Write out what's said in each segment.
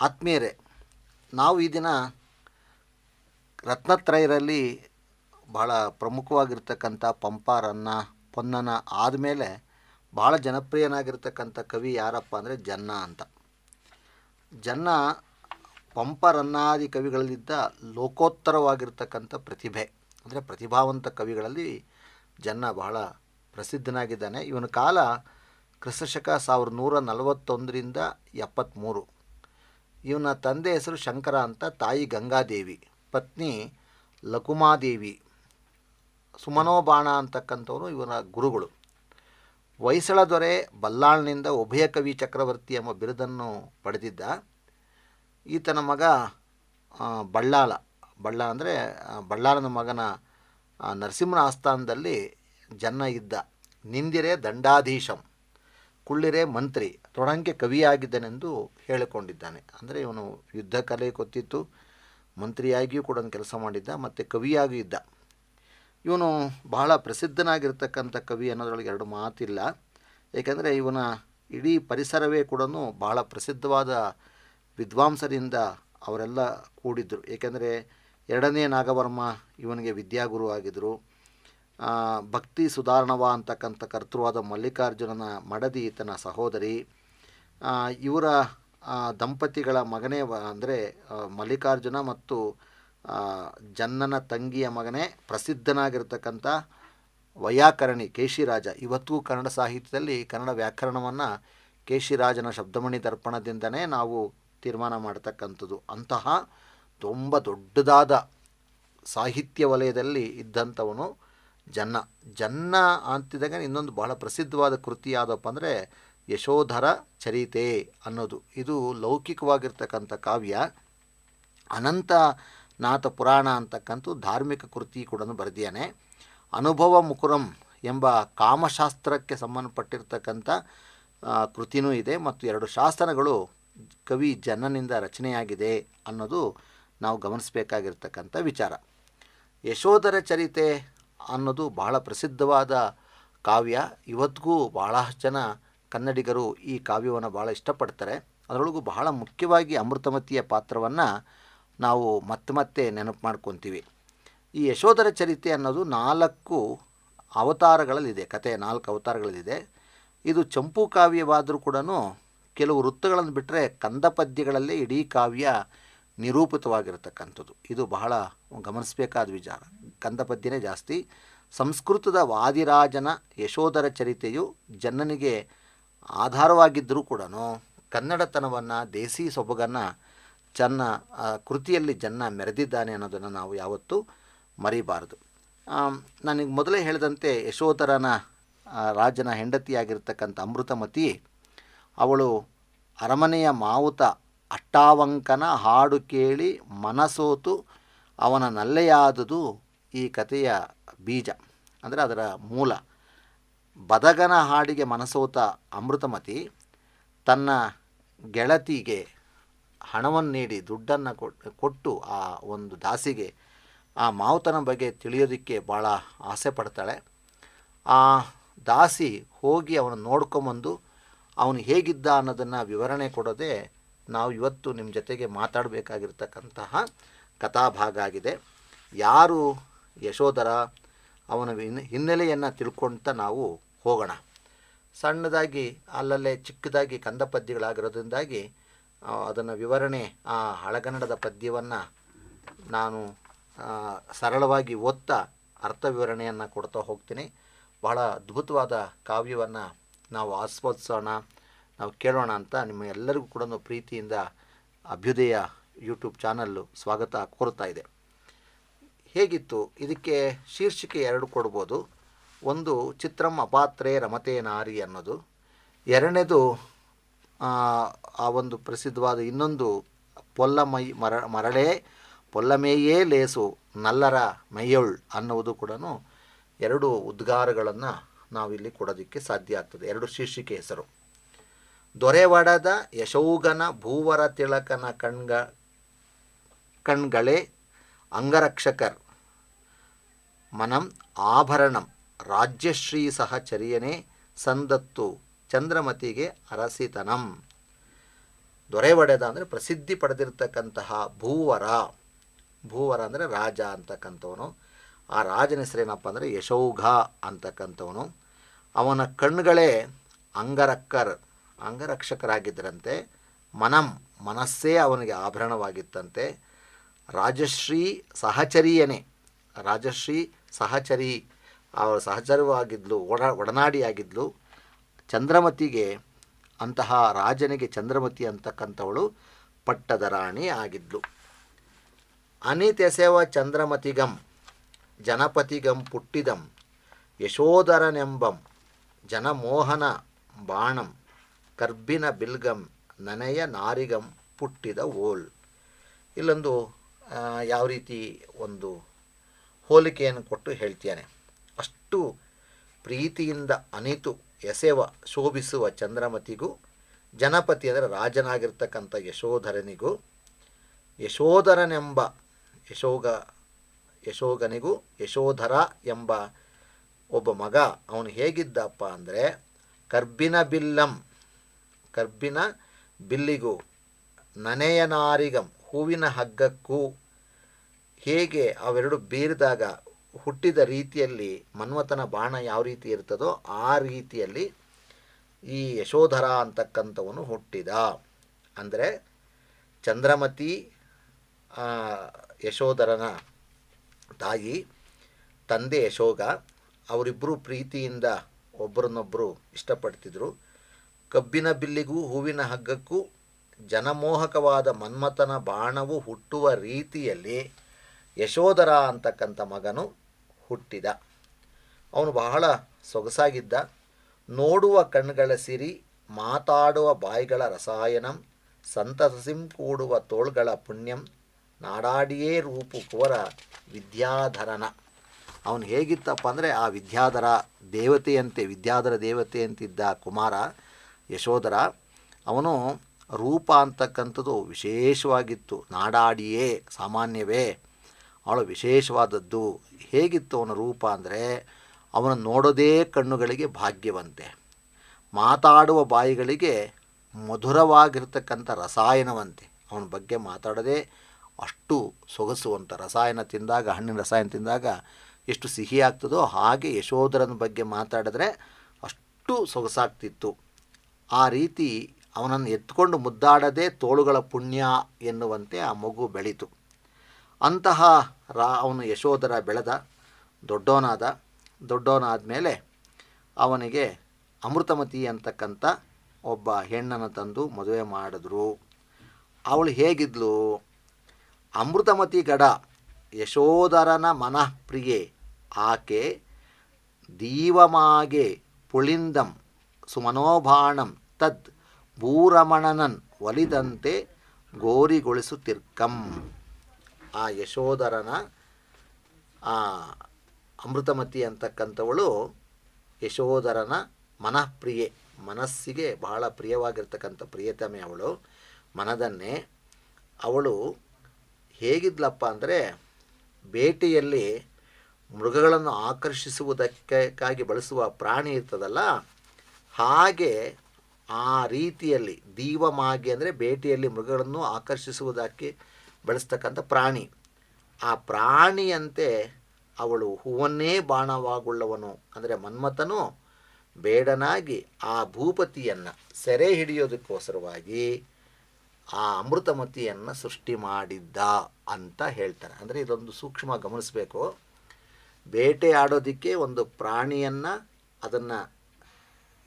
ಆತ್ಮೀಯರೇ, ನಾವು ಈ ದಿನ ರತ್ನತ್ರಯರಲ್ಲಿ ಭಾಳ ಪ್ರಮುಖವಾಗಿರ್ತಕ್ಕಂಥ ಪಂಪ, ರನ್ನ, ಪೊನ್ನನ ಆದಮೇಲೆ ಭಾಳ ಜನಪ್ರಿಯನಾಗಿರ್ತಕ್ಕಂಥ ಕವಿ ಯಾರಪ್ಪ ಅಂದರೆ ಜನ್ನ ಅಂತ. ಜನ್ನ ಪಂಪ, ರನ್ನಾದಿ ಕವಿಗಳಲ್ಲಿದ್ದ ಲೋಕೋತ್ತರವಾಗಿರ್ತಕ್ಕಂಥ ಪ್ರತಿಭೆ, ಅಂದರೆ ಪ್ರತಿಭಾವಂತ ಕವಿಗಳಲ್ಲಿ ಜನ್ನ ಬಹಳ ಪ್ರಸಿದ್ಧನಾಗಿದ್ದಾನೆ. ಇವನ ಕಾಲ ಕ್ರಿಸ್ತಶಕ 1141ರಿಂದ 73. ಇವನ ತಂದೆ ಹೆಸರು ಶಂಕರ ಅಂತ, ತಾಯಿ ಗಂಗಾದೇವಿ, ಪತ್ನಿ ಲಕುಮಾದೇವಿ, ಸುಮನೋಬಾಣ ಅಂತಕ್ಕಂಥವರು ಇವನ ಗುರುಗಳು. ಹೊಯ್ಸಳ ದೊರೆ ಬಲ್ಲಾಳನಿಂದ ಉಭಯ ಕವಿ ಚಕ್ರವರ್ತಿ ಎಂಬ ಬಿರುದನ್ನು ಪಡೆದಿದ್ದ. ಈತನ ಮಗ ಬಳ್ಳ ಅಂದರೆ ಬಳ್ಳಾಳನ ಮಗನ ನರಸಿಂಹನ ಆಸ್ಥಾನದಲ್ಲಿ ಜನ್ನ ಇದ್ದ. ನಿಂದಿರೆ ದಂಡಾಧೀಶಂ, ಕುಳ್ಳಿರೆ ಮಂತ್ರಿ, ತೊಡಂಕೆ ಕವಿಯಾಗಿದ್ದನೆಂದು ಹೇಳಿಕೊಂಡಿದ್ದಾನೆ. ಅಂದರೆ ಇವನು ಯುದ್ಧ ಕಲೆ ಗೊತ್ತಿತ್ತು, ಮಂತ್ರಿಯಾಗಿಯೂ ಕೂಡ ಕೆಲಸ ಮಾಡಿದ್ದ, ಮತ್ತು ಕವಿಯಾಗಿಯೂ ಇದ್ದ. ಇವನು ಬಹಳ ಪ್ರಸಿದ್ಧನಾಗಿರ್ತಕ್ಕಂಥ ಕವಿ ಅನ್ನೋದ್ರೊಳಗೆ ಎರಡು ಮಾತಿಲ್ಲ. ಏಕೆಂದರೆ ಇವನ ಇಡೀ ಪರಿಸರವೇ ಕೂಡ ಬಹಳ ಪ್ರಸಿದ್ಧವಾದ ವಿದ್ವಾಂಸರಿಂದ ಅವರೆಲ್ಲ ಕೂಡಿದ್ದರು. ಏಕೆಂದರೆ ಎರಡನೇ ನಾಗವರ್ಮ ಇವನಿಗೆ ವಿದ್ಯಾಗುರು ಆಗಿದ್ದರು. ಭಕ್ತಿ ಸುಧಾರಣವ ಅಂತಕ್ಕಂಥ ಕರ್ತೃವಾದ ಮಲ್ಲಿಕಾರ್ಜುನನ ಮಡದಿ ಈತನ ಸಹೋದರಿ. ಇವರ ದಂಪತಿಗಳ ಮಗನೇ ಅಂದರೆ ಮಲ್ಲಿಕಾರ್ಜುನ ಮತ್ತು ಜನ್ನನ ತಂಗಿಯ ಮಗನೇ ಪ್ರಸಿದ್ಧನಾಗಿರ್ತಕ್ಕಂಥ ವೈಯಾಕರಣಿ ಕೇಶಿರಾಜ. ಇವತ್ತು ಕನ್ನಡ ಸಾಹಿತ್ಯದಲ್ಲಿ ಕನ್ನಡ ವ್ಯಾಕರಣವನ್ನು ಕೇಶಿರಾಜನ ಶಬ್ದಮಣಿ ದರ್ಪಣದಿಂದನೇ ನಾವು ತೀರ್ಮಾನ ಮಾಡ್ತಕ್ಕಂಥದ್ದು. ಅಂತಹ ತುಂಬ ದೊಡ್ಡದಾದ ಸಾಹಿತ್ಯ ವಲಯದಲ್ಲಿ ಇದ್ದಂಥವನು ಜನ್ನ ಅಂತಿದ್ದಾಗ ಇನ್ನೊಂದು ಬಹಳ ಪ್ರಸಿದ್ಧವಾದ ಕೃತಿ ಯಾವುದಪ್ಪ ಅಂದರೆ ಯಶೋಧರ ಚರಿತೆ ಅನ್ನೋದು. ಇದು ಲೌಕಿಕವಾಗಿರ್ತಕ್ಕಂಥ ಕಾವ್ಯ. ಅನಂತನಾಥ ಪುರಾಣ ಅಂತಕ್ಕಂಥ ಧಾರ್ಮಿಕ ಕೃತಿ ಕೂಡ ಬರೆದಿಯಾನೆ. ಅನುಭವ ಮುಕುರಂ ಎಂಬ ಕಾಮಶಾಸ್ತ್ರಕ್ಕೆ ಸಂಬಂಧಪಟ್ಟಿರ್ತಕ್ಕಂಥ ಕೃತಿನೂ ಇದೆ. ಮತ್ತು 2 ಶಾಸನಗಳು ಕವಿ ಜನ್ನನಿಂದ ರಚನೆಯಾಗಿದೆ ಅನ್ನೋದು ನಾವು ಗಮನಿಸಬೇಕಾಗಿರ್ತಕ್ಕಂಥ ವಿಚಾರ. ಯಶೋಧರ ಚರಿತೆ ಅನ್ನೋದು ಬಹಳ ಪ್ರಸಿದ್ಧವಾದ ಕಾವ್ಯ. ಇವತ್ತಿಗೂ ಬಹಳಷ್ಟು ಜನ ಕನ್ನಡಿಗರು ಈ ಕಾವ್ಯವನ್ನು ಭಾಳ ಇಷ್ಟಪಡ್ತಾರೆ. ಅದರೊಳಗೂ ಬಹಳ ಮುಖ್ಯವಾಗಿ ಅಮೃತಮತಿಯ ಪಾತ್ರವನ್ನು ನಾವು ಮತ್ತೆ ನೆನಪು ಮಾಡ್ಕೊತೀವಿ. ಈ ಯಶೋಧರ ಚರಿತೆ ಅನ್ನೋದು 4 ಅವತಾರಗಳಲ್ಲಿದೆ. ಕತೆ 4 ಅವತಾರಗಳಲ್ಲಿದೆ. ಇದು ಚಂಪು ಕಾವ್ಯವಾದರೂ ಕೂಡ ಕೆಲವು ವೃತ್ತಗಳನ್ನು ಬಿಟ್ಟರೆ ಕಂದ ಪದ್ಯಗಳಲ್ಲೇ ಇಡೀ ಕಾವ್ಯ ನಿರೂಪಿತವಾಗಿರತಕ್ಕಂಥದ್ದು. ಇದು ಬಹಳ ಗಮನಿಸಬೇಕಾದ ವಿಚಾರ. ಕಂದ ಪದ್ಯನೇ ಜಾಸ್ತಿ. ಸಂಸ್ಕೃತದ ವಾದಿರಾಜನ ಯಶೋಧರ ಚರಿತೆಯು ಜನ್ನನಿಗೆ ಆಧಾರವಾಗಿದ್ದರೂ ಕೂಡ ಕನ್ನಡತನವನ್ನು, ದೇಸಿ ಸೊಬಗನ್ನು ಕೃತಿಯಲ್ಲಿ ಜನ್ನ ಮೆರೆದಿದ್ದಾನೆ ಅನ್ನೋದನ್ನು ನಾವು ಯಾವತ್ತೂ ಮರಿಬಾರದು. ನನಗೆ ಮೊದಲೇ ಹೇಳಿದಂತೆ ಯಶೋಧರನ ರಾಜನ ಹೆಂಡತಿಯಾಗಿರ್ತಕ್ಕಂಥ ಅಮೃತಮತಿ, ಅವಳು ಅರಮನೆಯ ಮಾವುತ ಅಷ್ಟಾವಂಕನ ಹಾಡು ಕೇಳಿ ಮನಸೋತು ಅವನ ನಲ್ಲೆಯಾದುದು ಈ ಕಥೆಯ ಬೀಜ, ಅಂದರೆ ಅದರ ಮೂಲ. ಬದಗನ ಹಾಡಿಗೆ ಮನಸೋತ ಅಮೃತಮತಿ ತನ್ನ ಗೆಳತಿಗೆ ಹಣವನ್ನು ನೀಡಿ, ದುಡ್ಡನ್ನು ಕೊಟ್ಟು ಆ ಒಂದು ದಾಸಿಗೆ ಆ ಮಾವುತನ ಬಗ್ಗೆ ತಿಳಿಯೋದಕ್ಕೆ ಭಾಳ ಆಸೆ ಪಡ್ತಾಳೆ. ಆ ದಾಸಿ ಹೋಗಿ ಅವನು ನೋಡ್ಕೊಂಬಂದು ಅವನು ಹೇಗಿದ್ದ ಅನ್ನೋದನ್ನು ವಿವರಣೆ ಕೊಡೋದೇ ನಾವು ಇವತ್ತು ನಿಮ್ಮ ಜೊತೆಗೆ ಮಾತಾಡಬೇಕಾಗಿರ್ತಕ್ಕಂತಹ ಕಥಾಭಾಗ ಆಗಿದೆ. ಯಾರು ಯಶೋಧರ, ಅವನ ಹಿನ್ನೆಲೆಯನ್ನು ತಿಳ್ಕೊಳ್ತಾ ನಾವು ಹೋಗೋಣ. ಸಣ್ಣದಾಗಿ ಅಲ್ಲಲ್ಲೇ ಚಿಕ್ಕದಾಗಿ ಕಂದ ಪದ್ಯಗಳಾಗಿರೋದ್ರಿಂದಾಗಿ ಅದನ್ನು ವಿವರಣೆ, ಆ ಹಳಗನ್ನಡದ ಪದ್ಯವನ್ನು ನಾನು ಸರಳವಾಗಿ ಓದ್ತಾ ಅರ್ಥ ವಿವರಣೆಯನ್ನು ಕೊಡ್ತಾ ಹೋಗ್ತೀನಿ. ಬಹಳ ಅದ್ಭುತವಾದ ಕಾವ್ಯವನ್ನು ನಾವು ಆಸ್ವಾದಿಸೋಣ, ನಾವು ಕೇಳೋಣ ಅಂತ ನಿಮ್ಮ ಎಲ್ಲರಿಗೂ ಕೂಡ ಪ್ರೀತಿಯಿಂದ ಅಭ್ಯುದಯ ಯೂಟ್ಯೂಬ್ ಚಾನಲ್ಲು ಸ್ವಾಗತ ಕೋರ್ತಾ ಇದೆ. ಹೇಗಿತ್ತು ಇದಕ್ಕೆ ಶೀರ್ಷಿಕೆ 2 ಕೊಡ್ಬೋದು. ಒಂದು ಚಿತ್ರಂ ಅಪಾತ್ರೆ ರಮತೆ ನಾರಿ ಅನ್ನೋದು. ಎರಡನೇದು ಆ ಒಂದು ಪ್ರಸಿದ್ಧವಾದ ಇನ್ನೊಂದು ಮರಳೇ ಪೊಲ್ಲಮೇಯೇ ಲೇಸು ನಲ್ಲರ ಮೈಯೊಳ್ ಅನ್ನುವುದು ಕೂಡ 2 ಉದ್ಗಾರಗಳನ್ನು ನಾವಿಲ್ಲಿ ಕೊಡೋದಕ್ಕೆ ಸಾಧ್ಯ ಆಗ್ತದೆ. 2 ಶೀರ್ಷಿಕೆ ಹೆಸರು. ದೊರೆವಡದ ಯಶೌಗನ ಭೂವರ ತಿಳಕನ ಕಣ್ಗಳೇ ಅಂಗರಕ್ಷಕರ್ ಮನಂ ಆಭರಣಂ ರಾಜ್ಯಶ್ರೀ ಸಹಚರ್ಯನೇ ಸಂದತ್ತು ಚಂದ್ರಮತಿಗೆ ಅರಸಿತನಂ. ದೊರೆ ಒಡೆದ ಅಂದರೆ ಪ್ರಸಿದ್ಧಿ ಪಡೆದಿರತಕ್ಕಂತಹ ಭೂವರ. ಭೂವರ ಅಂದರೆ ರಾಜ ಅಂತಕ್ಕಂಥವನು. ಆ ರಾಜನ ಹೆಸರೇನಪ್ಪ ಅಂದರೆ ಯಶೋಘ ಅಂತಕ್ಕಂಥವನು. ಅವನ ಕಣ್ಣುಗಳೇ ಅಂಗರಕ್ಷಕರಾಗಿದ್ದರಂತೆ. ಮನಸ್ಸೇ ಅವನಿಗೆ ಆಭರಣವಾಗಿತ್ತಂತೆ. ರಾಜಶ್ರೀ ಸಹಚರಿ ಅವರ ಸಹಚರವಾಗಿದ್ಲು, ಒಡನಾಡಿಯಾಗಿದ್ಲು. ಚಂದ್ರಮತಿಗೆ, ಅಂತಹ ರಾಜನಿಗೆ ಚಂದ್ರಮತಿ ಅಂತಕ್ಕಂಥವಳು ಪಟ್ಟದ ರಾಣಿ ಆಗಿದ್ಲು. ಅನಿತೆಸೆವ ಚಂದ್ರಮತಿಗಂ ಜನಪತಿಗಂ ಪುಟ್ಟಿದಂ ಯಶೋಧರನೆಂಬಂ ಜನಮೋಹನ ಬಾಣಂ ಕರ್ಬಿನ ಬಿಲ್ಗಂ ನನೆಯ ನಾರಿಗಂ ಪುಟ್ಟಿದ ಓಲ್. ಇಲ್ಲೊಂದು ಯಾವ ರೀತಿ ಒಂದು ಹೋಲಿಕೆಯನ್ನು ಕೊಟ್ಟು ಹೇಳ್ತೇನೆ. ಅಷ್ಟು ಪ್ರೀತಿಯಿಂದ ಅನಿತು ಎಸೆವ ಶೋಭಿಸುವ ಚಂದ್ರಮತಿಗೂ, ಜನಪತಿ ಅಂದರೆ ರಾಜನಾಗಿರ್ತಕ್ಕಂಥ ಯಶೋಧರನಿಗೂ, ಯಶೋಗನಿಗೂ ಯಶೋಧರ ಎಂಬ ಒಬ್ಬ ಮಗ ಅವನು ಹೇಗಿದ್ದಪ್ಪ ಅಂದರೆ ಕರ್ಬಿನ ಬಿಲ್ಲಿಗೂ ನನೆಯ ನಾರಿಗಂ ಹೂವಿನ ಹಗ್ಗಕ್ಕೂ, ಹೇಗೆ ಅವೆರಡು ಬೀರಿದಾಗ ಹುಟ್ಟಿದ ರೀತಿಯಲ್ಲಿ ಮನ್ಮಥನ ಬಾಣ ಯಾವ ರೀತಿ ಇರ್ತದೋ ಆ ರೀತಿಯಲ್ಲಿ ಈ ಯಶೋಧರ ಅಂತಕ್ಕಂಥವನು ಹುಟ್ಟಿದ. ಅಂದರೆ ಚಂದ್ರಮತಿ ಯಶೋಧರನ ತಾಯಿ, ತಂದೆ ಯಶೋಗ, ಅವರಿಬ್ಬರು ಪ್ರೀತಿಯಿಂದ ಒಬ್ಬರನ್ನೊಬ್ಬರು ಇಷ್ಟಪಡ್ತಿದ್ರು. ಕಬ್ಬಿನ ಬಿಲ್ಲಿಗೂ ಹೂವಿನ ಹಗ್ಗಕ್ಕೂ ಜನಮೋಹಕವಾದ ಮನ್ಮಥನ ಬಾಣವು ಹುಟ್ಟುವ ರೀತಿಯಲ್ಲಿ ಯಶೋಧರ ಅಂತಕ್ಕಂಥ ಮಗನು ಹುಟ್ಟಿದ. ಅವನು ಬಹಳ ಸೊಗಸಾಗಿದ್ದ. ನೋಡುವ ಕಣ್ಗಳ ಸಿರಿ, ಮಾತಾಡುವ ಬಾಯಿಗಳ ರಸಾಯನಂ, ಸಂತಸಿಂ ಕೂಡುವ ತೋಳ್ಗಳ ಪುಣ್ಯಂ, ನಾಡಾಡಿಯೇ ರೂಪು ಕುವರ ವಿದ್ಯಾಧರನ. ಅವನು ಹೇಗಿತ್ತಪ್ಪ ಅಂದರೆ ಆ ವಿದ್ಯಾಧರ ದೇವತೆಯಂತಿದ್ದ ಕುಮಾರ ಯಶೋಧರ. ಅವನು ರೂಪ ಅಂತಕ್ಕಂಥದ್ದು ವಿಶೇಷವಾಗಿತ್ತು. ನಾಡಾಡಿಯೇ ಸಾಮಾನ್ಯವೇ, ಅವಳು ವಿಶೇಷವಾದದ್ದು. ಹೇಗಿತ್ತು ಅವನ ರೂಪ ಅಂದರೆ ಅವನ ನೋಡೋದೇ ಕಣ್ಣುಗಳಿಗೆ ಭಾಗ್ಯವಂತೆ, ಮಾತಾಡುವ ಬಾಯಿಗಳಿಗೆ ಮಧುರವಾಗಿರ್ತಕ್ಕಂಥ ರಸಾಯನವಂತೆ. ಅವನ ಬಗ್ಗೆ ಮಾತಾಡೋದೇ ಅಷ್ಟು ಸೊಗಸುವಂತ. ರಸಾಯನ ತಿಂದಾಗ, ಹಣ್ಣಿನ ರಸಾಯನ ತಿಂದಾಗ ಎಷ್ಟು ಸಿಹಿ ಆಗ್ತದೋ ಹಾಗೆ ಯಶೋಧರನ ಬಗ್ಗೆ ಮಾತಾಡಿದ್ರೆ ಅಷ್ಟು ಸೊಗಸಾಗ್ತಿತ್ತು. ಆ ರೀತಿ ಅವನನ್ನು ಎತ್ಕೊಂಡು ಮುದ್ದಾಡದೆ ತೋಳುಗಳ ಪುಣ್ಯ ಎನ್ನುವಂತೆ ಆ ಮಗು ಬೆಳೀತು. ಅಂತಹ ಅವನು ಯಶೋಧರ ಬೆಳೆದ, ದೊಡ್ಡವನಾದ ಮೇಲೆ ಅವನಿಗೆ ಅಮೃತಮತಿ ಅಂತಕ್ಕಂಥ ಒಬ್ಬ ಹೆಣ್ಣನ್ನು ತಂದು ಮದುವೆ ಮಾಡಿದ್ರು. ಅವಳು ಹೇಗಿದ್ಲು? ಅಮೃತಮತಿ ಗಡ ಯಶೋಧರನ ಮನಃಪ್ರಿಯೆ, ಆಕೆ ದೀವಮಾಗೆ ಪುಳಿಂದಂ ಸುಮನೋಭಾಣಂ ತದ್ ಭೂರಮಣನನ್ ಒಲಿದಂತೆ ಗೋರಿಗೊಳಿಸುತ್ತಿರ್ಕಂ. ಆ ಯಶೋಧರನ ಅಮೃತಮತಿ ಅಂತಕ್ಕಂಥವಳು ಯಶೋಧರನ ಮನಃಪ್ರಿಯೆ, ಮನಸ್ಸಿಗೆ ಬಹಳ ಪ್ರಿಯವಾಗಿರ್ತಕ್ಕಂಥ ಪ್ರಿಯತಮೆ ಅವಳು, ಮನದನ್ನೇ. ಅವಳು ಹೇಗಿದ್ಲಪ್ಪ ಅಂದರೆ ಬೇಟೆಯಲ್ಲಿ ಮೃಗಗಳನ್ನು ಆಕರ್ಷಿಸುವುದಕ್ಕಾಗಿ ಬಳಸುವ ಪ್ರಾಣಿ ಇರ್ತದಲ್ಲ, ಹಾಗೆ ಆ ರೀತಿಯಲ್ಲಿ ದೀವಮಾಗಿ ಅಂದರೆ ಬೇಟೆಯಲ್ಲಿ ಮೃಗಗಳನ್ನು ಆಕರ್ಷಿಸುವುದಕ್ಕೆ ಬಳಸ್ತಕ್ಕಂಥ ಪ್ರಾಣಿ. ಆ ಪ್ರಾಣಿಯಂತೆ ಅವಳು ಹೂವನ್ನೇ ಬಾಣವಾಗುಳ್ಳವನು ಅಂದರೆ ಮನ್ಮಥನು ಬೇಡನಾಗಿ ಆ ಭೂಪತಿಯನ್ನು ಸೆರೆ ಹಿಡಿಯೋದಕ್ಕೋಸ್ಕರವಾಗಿ ಆ ಅಮೃತಮತಿಯನ್ನು ಸೃಷ್ಟಿ ಮಾಡಿದ್ದ ಅಂತ ಹೇಳ್ತಾರೆ. ಅಂದರೆ ಇದೊಂದು ಸೂಕ್ಷ್ಮ ಗಮನಿಸಬೇಕು. ಬೇಟೆ ಆಡೋದಕ್ಕೆ ಒಂದು ಪ್ರಾಣಿಯನ್ನು ಅದನ್ನು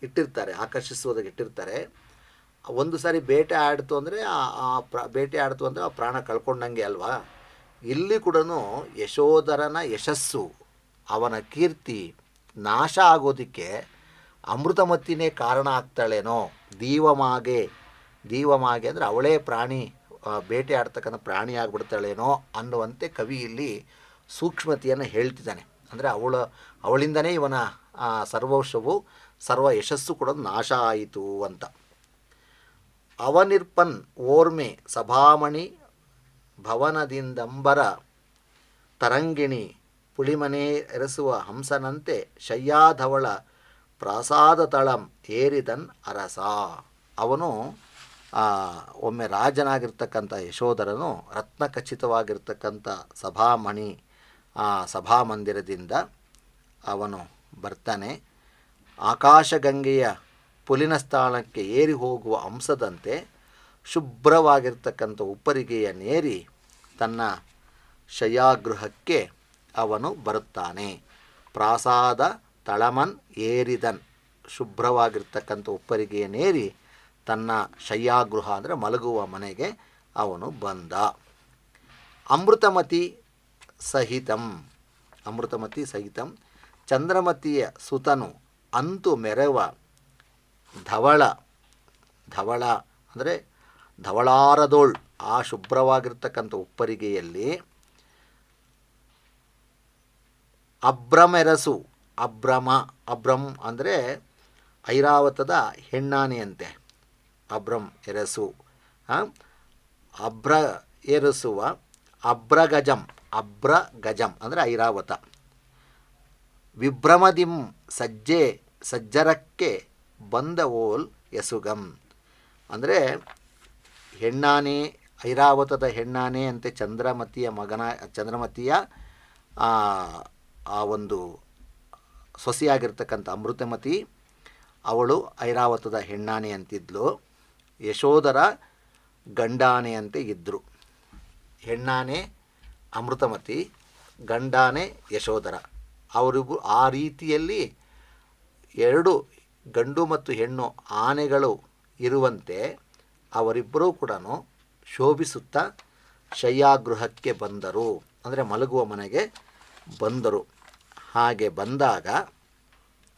ಇಟ್ಟಿರ್ತಾರೆ, ಆಕರ್ಷಿಸುವುದಕ್ಕೆ ಇಟ್ಟಿರ್ತಾರೆ. ಒಂದು ಸಾರಿ ಬೇಟೆ ಆಡ್ತು ಅಂದರೆ ಆ ಪ್ರಾಣ ಕಳ್ಕೊಂಡಂಗೆ ಅಲ್ವಾ. ಇಲ್ಲಿ ಕೂಡ ಯಶೋಧರನ ಯಶಸ್ಸು, ಅವನ ಕೀರ್ತಿ ನಾಶ ಆಗೋದಕ್ಕೆ ಅಮೃತಮತಿನೇ ಕಾರಣ ಆಗ್ತಾಳೇನೋ. ದೀವಮಾಗೆ ಅಂದರೆ ಅವಳೇ ಪ್ರಾಣಿ, ಬೇಟೆ ಆಡ್ತಕ್ಕಂಥ ಪ್ರಾಣಿ ಆಗಿಬಿಡ್ತಾಳೇನೋ ಅನ್ನುವಂತೆ ಕವಿ ಇಲ್ಲಿ ಸೂಕ್ಷ್ಮತೆಯನ್ನು ಹೇಳ್ತಿದ್ದಾನೆ. ಅಂದರೆ ಅವಳಿಂದನೇ ಇವನ ಸರ್ವವಶವು, ಸರ್ವ ಯಶಸ್ಸು ಕೂಡ ನಾಶ ಆಯಿತು ಅಂತ. ಅವನಿರ್ಪನ್ ಓರ್ಮೆ ಸಭಾಮಣಿ ಭವನದಿಂದಂಬರ ತರಂಗಿಣಿ ಪುಳಿಮನೆ ಎರಸುವ ಹಂಸನಂತೆ ಶಯ್ಯಾಧವಳ ಪ್ರಾಸಾದ ತಳಂ ಏರಿದನ್ ಅರಸ. ಅವನು ಒಮ್ಮೆ ರಾಜನಾಗಿರ್ತಕ್ಕಂಥ ಯಶೋಧರನು ರತ್ನಖಚಿತವಾಗಿರ್ತಕ್ಕಂಥ ಸಭಾಮಣಿ ಸಭಾಮಂದಿರದಿಂದ ಅವನು ಬರ್ತಾನೆ. ಆಕಾಶಗಂಗೆಯ ಪುಲಿನ ಸ್ಥಾನಕ್ಕೆ ಏರಿ ಹೋಗುವ ಅಂಶದಂತೆ ಶುಭ್ರವಾಗಿರ್ತಕ್ಕಂಥ ಉಪ್ಪರಿಗೆಯ ನೇರಿ ತನ್ನ ಶಯಾಗೃಹಕ್ಕೆ ಅವನು ಬರುತ್ತಾನೆ. ಪ್ರಾಸಾದ ತಳಮನ್ ಏರಿದನ್, ಶುಭ್ರವಾಗಿರ್ತಕ್ಕಂಥ ಉಪ್ಪರಿಗೆಯ ನೇರಿ ತನ್ನ ಶಯ್ಯಾಗೃಹ ಅಂದರೆ ಮಲಗುವ ಮನೆಗೆ ಅವನು ಬಂದ. ಅಮೃತಮತಿ ಸಹಿತಂ ಚಂದ್ರಮತಿಯ ಸುತನು ಅಂತು ಮೆರವ ಧವಳ ಅಂದರೆ ಧವಳಾರದೋಳ್, ಆ ಶುಭ್ರವಾಗಿರ್ತಕ್ಕಂಥ ಉಪ್ಪರಿಗೆಯಲ್ಲಿ ಅಭ್ರಮೆರಸು, ಅಭ್ರಮ್ ಅಂದರೆ ಐರಾವತದ ಹೆಣ್ಣಾನೆಯಂತೆ, ಅಭ್ರಂ ಎರಸು, ಏರಿಸುವ ಅಭ್ರಗಜಂ ಅಂದರೆ ಐರಾವತ. ವಿಭ್ರಮದಿಂ ಸಜ್ಜರಕ್ಕೆ ಬಂದ ಓಲ್ ಯಸುಗಂ ಅಂದರೆ ಹೆಣ್ಣಾನೆ, ಐರಾವತದ ಹೆಣ್ಣಾನೆ ಅಂತೆ ಚಂದ್ರಮತಿಯ ಆ ಒಂದು ಸೊಸೆಯಾಗಿರ್ತಕ್ಕಂಥ ಅಮೃತಮತಿ ಅವಳು ಐರಾವತದ ಹೆಣ್ಣಾನೆ ಅಂತಿದ್ಲು. ಯಶೋಧರ ಗಂಡಾನೆ ಅಂತ ಇದ್ದರು. ಹೆಣ್ಣಾನೆ ಅಮೃತಮತಿ, ಗಂಡಾನೆ ಯಶೋಧರ. ಅವರಿಬ್ಬರು ಆ ರೀತಿಯಲ್ಲಿ ಎರಡು ಗಂಡು ಮತ್ತು ಹೆಣ್ಣು ಆನೆಗಳು ಇರುವಂತೆ ಅವರಿಬ್ಬರೂ ಕೂಡ ಶೋಭಿಸುತ್ತಾ ಶಯ್ಯಾಗೃಹಕ್ಕೆ ಬಂದರು, ಅಂದರೆ ಮಲಗುವ ಮನೆಗೆ ಬಂದರು. ಹಾಗೆ ಬಂದಾಗ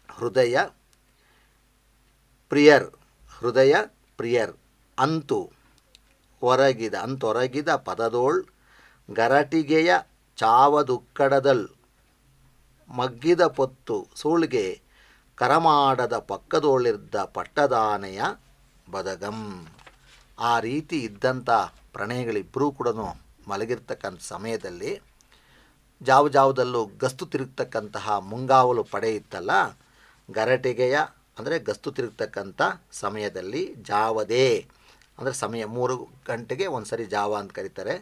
ಹೃದಯ ಪ್ರಿಯರ್ ಹೊರಗಿದ ಪದದೋಳ್ ಗರಟಿಗೆಯ ಚಾವದುಕ್ಕಡದಲ್ ಮಗ್ಗಿದ ಪೊತ್ತು ಸೂಳ್ಗೆ ಕರಮಾಡದ ಪಕ್ಕದೋಳಿದ್ದ ಪಟ್ಟದಾನೆಯ ಬದಗಂ. ಆ ರೀತಿ ಇದ್ದಂಥ ಪ್ರಣಯಗಳಿಬ್ಬರೂ ಕೂಡ ಮಲಗಿರ್ತಕ್ಕಂಥ ಸಮಯದಲ್ಲಿ ಜಾವದಲ್ಲೂ ಗಸ್ತು ತಿರುಗ್ತಕ್ಕಂತಹ ಮುಂಗಾವಲು ಪಡೆ ಇತ್ತಲ್ಲ, ಗರಟಿಗೆಯ ಅಂದರೆ ಗಸ್ತು ತಿರುಗ್ತಕ್ಕಂಥ ಸಮಯದಲ್ಲಿ ಜಾವದೇ ಅಂದರೆ ಸಮಯ 3 ಗಂಟೆಗೆ ಒಂದು ಸರಿ ಜಾವ ಅಂತ ಕರೀತಾರೆ.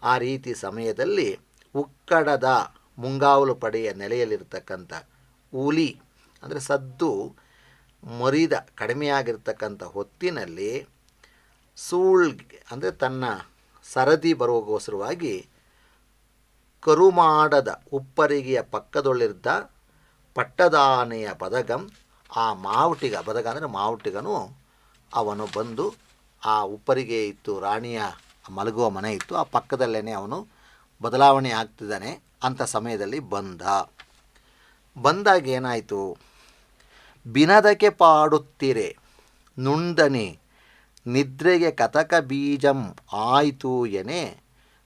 ಆ ರೀತಿ ಸಮಯದಲ್ಲಿ ಉಕ್ಕಡದ ಮುಂಗಾವಲು ಪಡೆಯ ನೆಲೆಯಲ್ಲಿರ್ತಕ್ಕಂಥ ಊಲಿ ಅಂದರೆ ಸದ್ದು ಮುರಿದ ಕಡಿಮೆಯಾಗಿರ್ತಕ್ಕಂಥ ಹೊತ್ತಿನಲ್ಲಿ ಸೂಳ್ಗೆ ಅಂದರೆ ತನ್ನ ಸರದಿ ಬರುವಗೋಸ್ಕರವಾಗಿ ಕರುಮಾಡದ ಉಪ್ಪರಿಗೆಯ ಪಕ್ಕದೊಳ್ಳಿದ್ದ ಪಟ್ಟದಾನೆಯ ಬದಗಂ, ಆ ಬದಗ ಅಂದರೆ ಮಾವುಟಿಗನು ಅವನು ಬಂದು ಆ ಉಪ್ಪರಿಗೆ ಇತ್ತು, ರಾಣಿಯ ಮಲಗುವ ಮನೆ ಇತ್ತು, ಆ ಪಕ್ಕದಲ್ಲೇ ಅವನು ಬದಲಾವಣೆ ಆಗ್ತಿದ್ದಾನೆ. ಅಂಥ ಸಮಯದಲ್ಲಿ ಬಂದಾಗ ಏನಾಯಿತು, ಬಿನದಕ್ಕೆ ಪಾಡುತ್ತೀರೆ ನುಂದನಿ ನಿದ್ರೆಗೆ ಕತಕ ಬೀಜಂ ಆಯಿತು ಎನೆ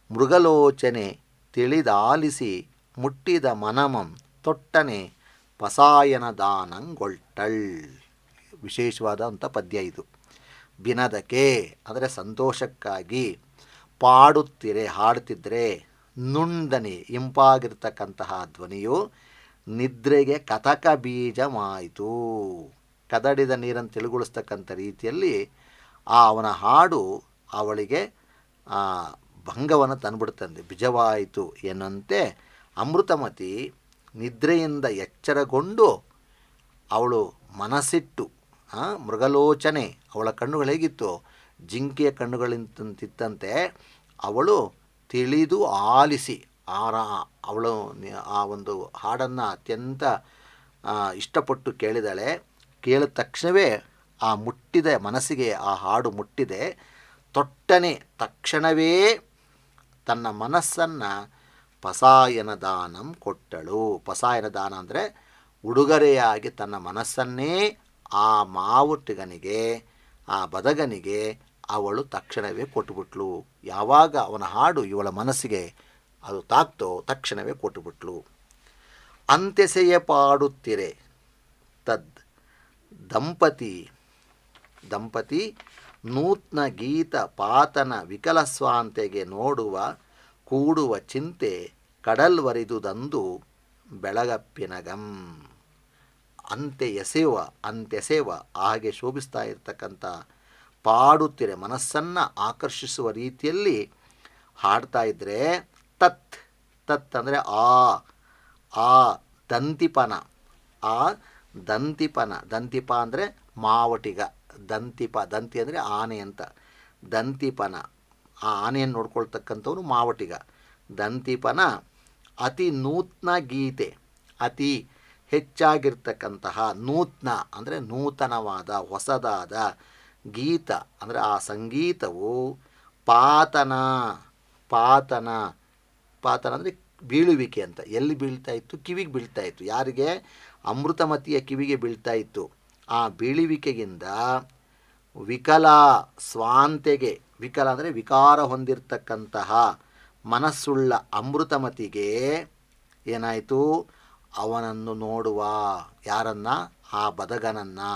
ಮೃಗಲೋಚನೆ ತಿಳಿದಾಲಿಸಿ ಮುಟ್ಟಿದ ಮನಮಂ ತೊಟ್ಟನೆ ಪಸಾಯನ ದಾನಂಗೊಳ್ಟಳ್. ವಿಶೇಷವಾದಂಥ ಪದ್ಯ ಇದು. ಬಿನದಕ್ಕೆ ಅಂದರೆ ಸಂತೋಷಕ್ಕಾಗಿ, ಪಾಡುತ್ತೀರೆ ಹಾಡುತ್ತಿದ್ದರೆ, ನುಂದನಿ ಇಂಪಾಗಿರ್ತಕ್ಕಂತಹ ಧ್ವನಿಯು, ನಿದ್ರೆಗೆ ಕತಕ ಬೀಜಮಾಯಿತು ಕದಡಿದ ನೀರನ್ನು ತಿಳಿಗೊಳಿಸ್ತಕ್ಕಂಥ ರೀತಿಯಲ್ಲಿ ಅವನ ಹಾಡು ಅವಳಿಗೆ ಭಂಗವನ್ನು ತಂದುಬಿಡುತ್ತದೆ, ಬೀಜವಾಯಿತು ಎನ್ನುವಂತೆ ಅಮೃತಮತಿ ನಿದ್ರೆಯಿಂದ ಎಚ್ಚರಗೊಂಡು ಅವಳು ಮನಸ್ಸಿಟ್ಟು ಮೃಗಲೋಚನೆ, ಅವಳ ಕಣ್ಣುಗಳು ಹೇಗಿತ್ತು, ಜಿಂಕೆಯ ಕಣ್ಣುಗಳಿಂತಿತ್ತಂತೆ. ಅವಳು ತಿಳಿದು ಆಲಿಸಿ ಅವಳು ಆ ಒಂದು ಹಾಡನ್ನು ಅತ್ಯಂತ ಇಷ್ಟಪಟ್ಟು ಕೇಳಿದಾಳೆ. ಕೇಳಿದ ತಕ್ಷಣವೇ ಮುಟ್ಟಿದ ಮನಸ್ಸಿಗೆ ಆ ಹಾಡು ಮುಟ್ಟಿದೆ. ತಕ್ಷಣವೇ ತನ್ನ ಮನಸ್ಸನ್ನು ಪಸಾಯನ ದಾನಂ ಕೊಟ್ಟಳು. ಪಸಾಯನ ದಾನ ಅಂದರೆ ಉಡುಗೊರೆಯಾಗಿ ತನ್ನ ಮನಸ್ಸನ್ನೇ ಆ ಮಾವುಟಿಗನಿಗೆ, ಆ ಬದಗನಿಗೆ ಅವಳು ತಕ್ಷಣವೇ ಕೊಟ್ಟುಬಿಟ್ಲು. ಯಾವಾಗ ಅವನ ಹಾಡು ಇವಳ ಮನಸ್ಸಿಗೆ ಅದು ತಾಕ್ತೋ ತಕ್ಷಣವೇ ಕೊಟ್ಟುಬಿಟ್ಲು. ಅಂತೆಸೆಯ ಪಾಡುತ್ತಿರೆ ತದ್ ದಂಪತಿ ನೂತ್ನ ಗೀತ ಪಾತನ ವಿಕಲಸ್ವಾಂತೆಗೆ ನೋಡುವ ಕೂಡುವ ಚಿಂತೆ ಕಡಲ್ವರಿದುದಂದು ಬೆಳಗಪ್ಪಿನಗಂ. ಅಂತೆಸೆವ ಹಾಗೆ ಶೋಭಿಸ್ತಾ ಇರ್ತಕ್ಕಂಥ ಪಾಡುತ್ತಿರೆ, ಮನಸ್ಸನ್ನು ಆಕರ್ಷಿಸುವ ರೀತಿಯಲ್ಲಿ ಹಾಡ್ತಾ ಇದ್ದರೆ ತತ್ ತತ್ ಅಂದರೆ ಆ ದಂತಿಪನ, ಆ ದಂತಿಪನ, ದಂತಿಪ ಅಂದರೆ ಮಾವಟಿಗ, ದಂತಿಪ, ದಂತಿ ಅಂದರೆ ಆನೆ ಅಂತ, ದಂತಿಪನ ಆ ಆನೆಯನ್ನು ನೋಡ್ಕೊಳ್ತಕ್ಕಂಥವನು ಮಾವಟಿಗ. ದಂತಿಪನ ಅತಿ ನೂತ್ನ ಗೀತೆ, ಅತಿ ಹೆಚ್ಚಾಗಿರ್ತಕ್ಕಂತಹ, ನೂತ್ನ ಅಂದರೆ ನೂತನವಾದ ಹೊಸದಾದ, ಗೀತ ಅಂದರೆ ಆ ಸಂಗೀತವು ಪಾತನ, ಪಾತನ ಪಾತನ ಅಂದರೆ ಬೀಳುವಿಕೆ ಅಂತ. ಎಲ್ಲಿ ಬೀಳ್ತಾ ಇತ್ತು? ಕಿವಿಗೆ ಬೀಳ್ತಾ ಇತ್ತು. ಯಾರಿಗೆ? ಅಮೃತಮತಿಯ ಕಿವಿಗೆ ಬೀಳ್ತಾ ಇತ್ತು. ಆ ಬೀಳುವಿಕೆಗಿಂದ ವಿಕಲ ಸ್ವಾಂತೆಗೆ, ವಿಕಲ ಅಂದರೆ ವಿಕಾರ ಹೊಂದಿರತಕ್ಕಂತಹ ಮನಸ್ಸುಳ್ಳ ಅಮೃತಮತಿಗೆ ಏನಾಯಿತು? ಅವನನ್ನು ನೋಡುವ, ಯಾರನ್ನು? ಆ ಬದಗನನ್ನು,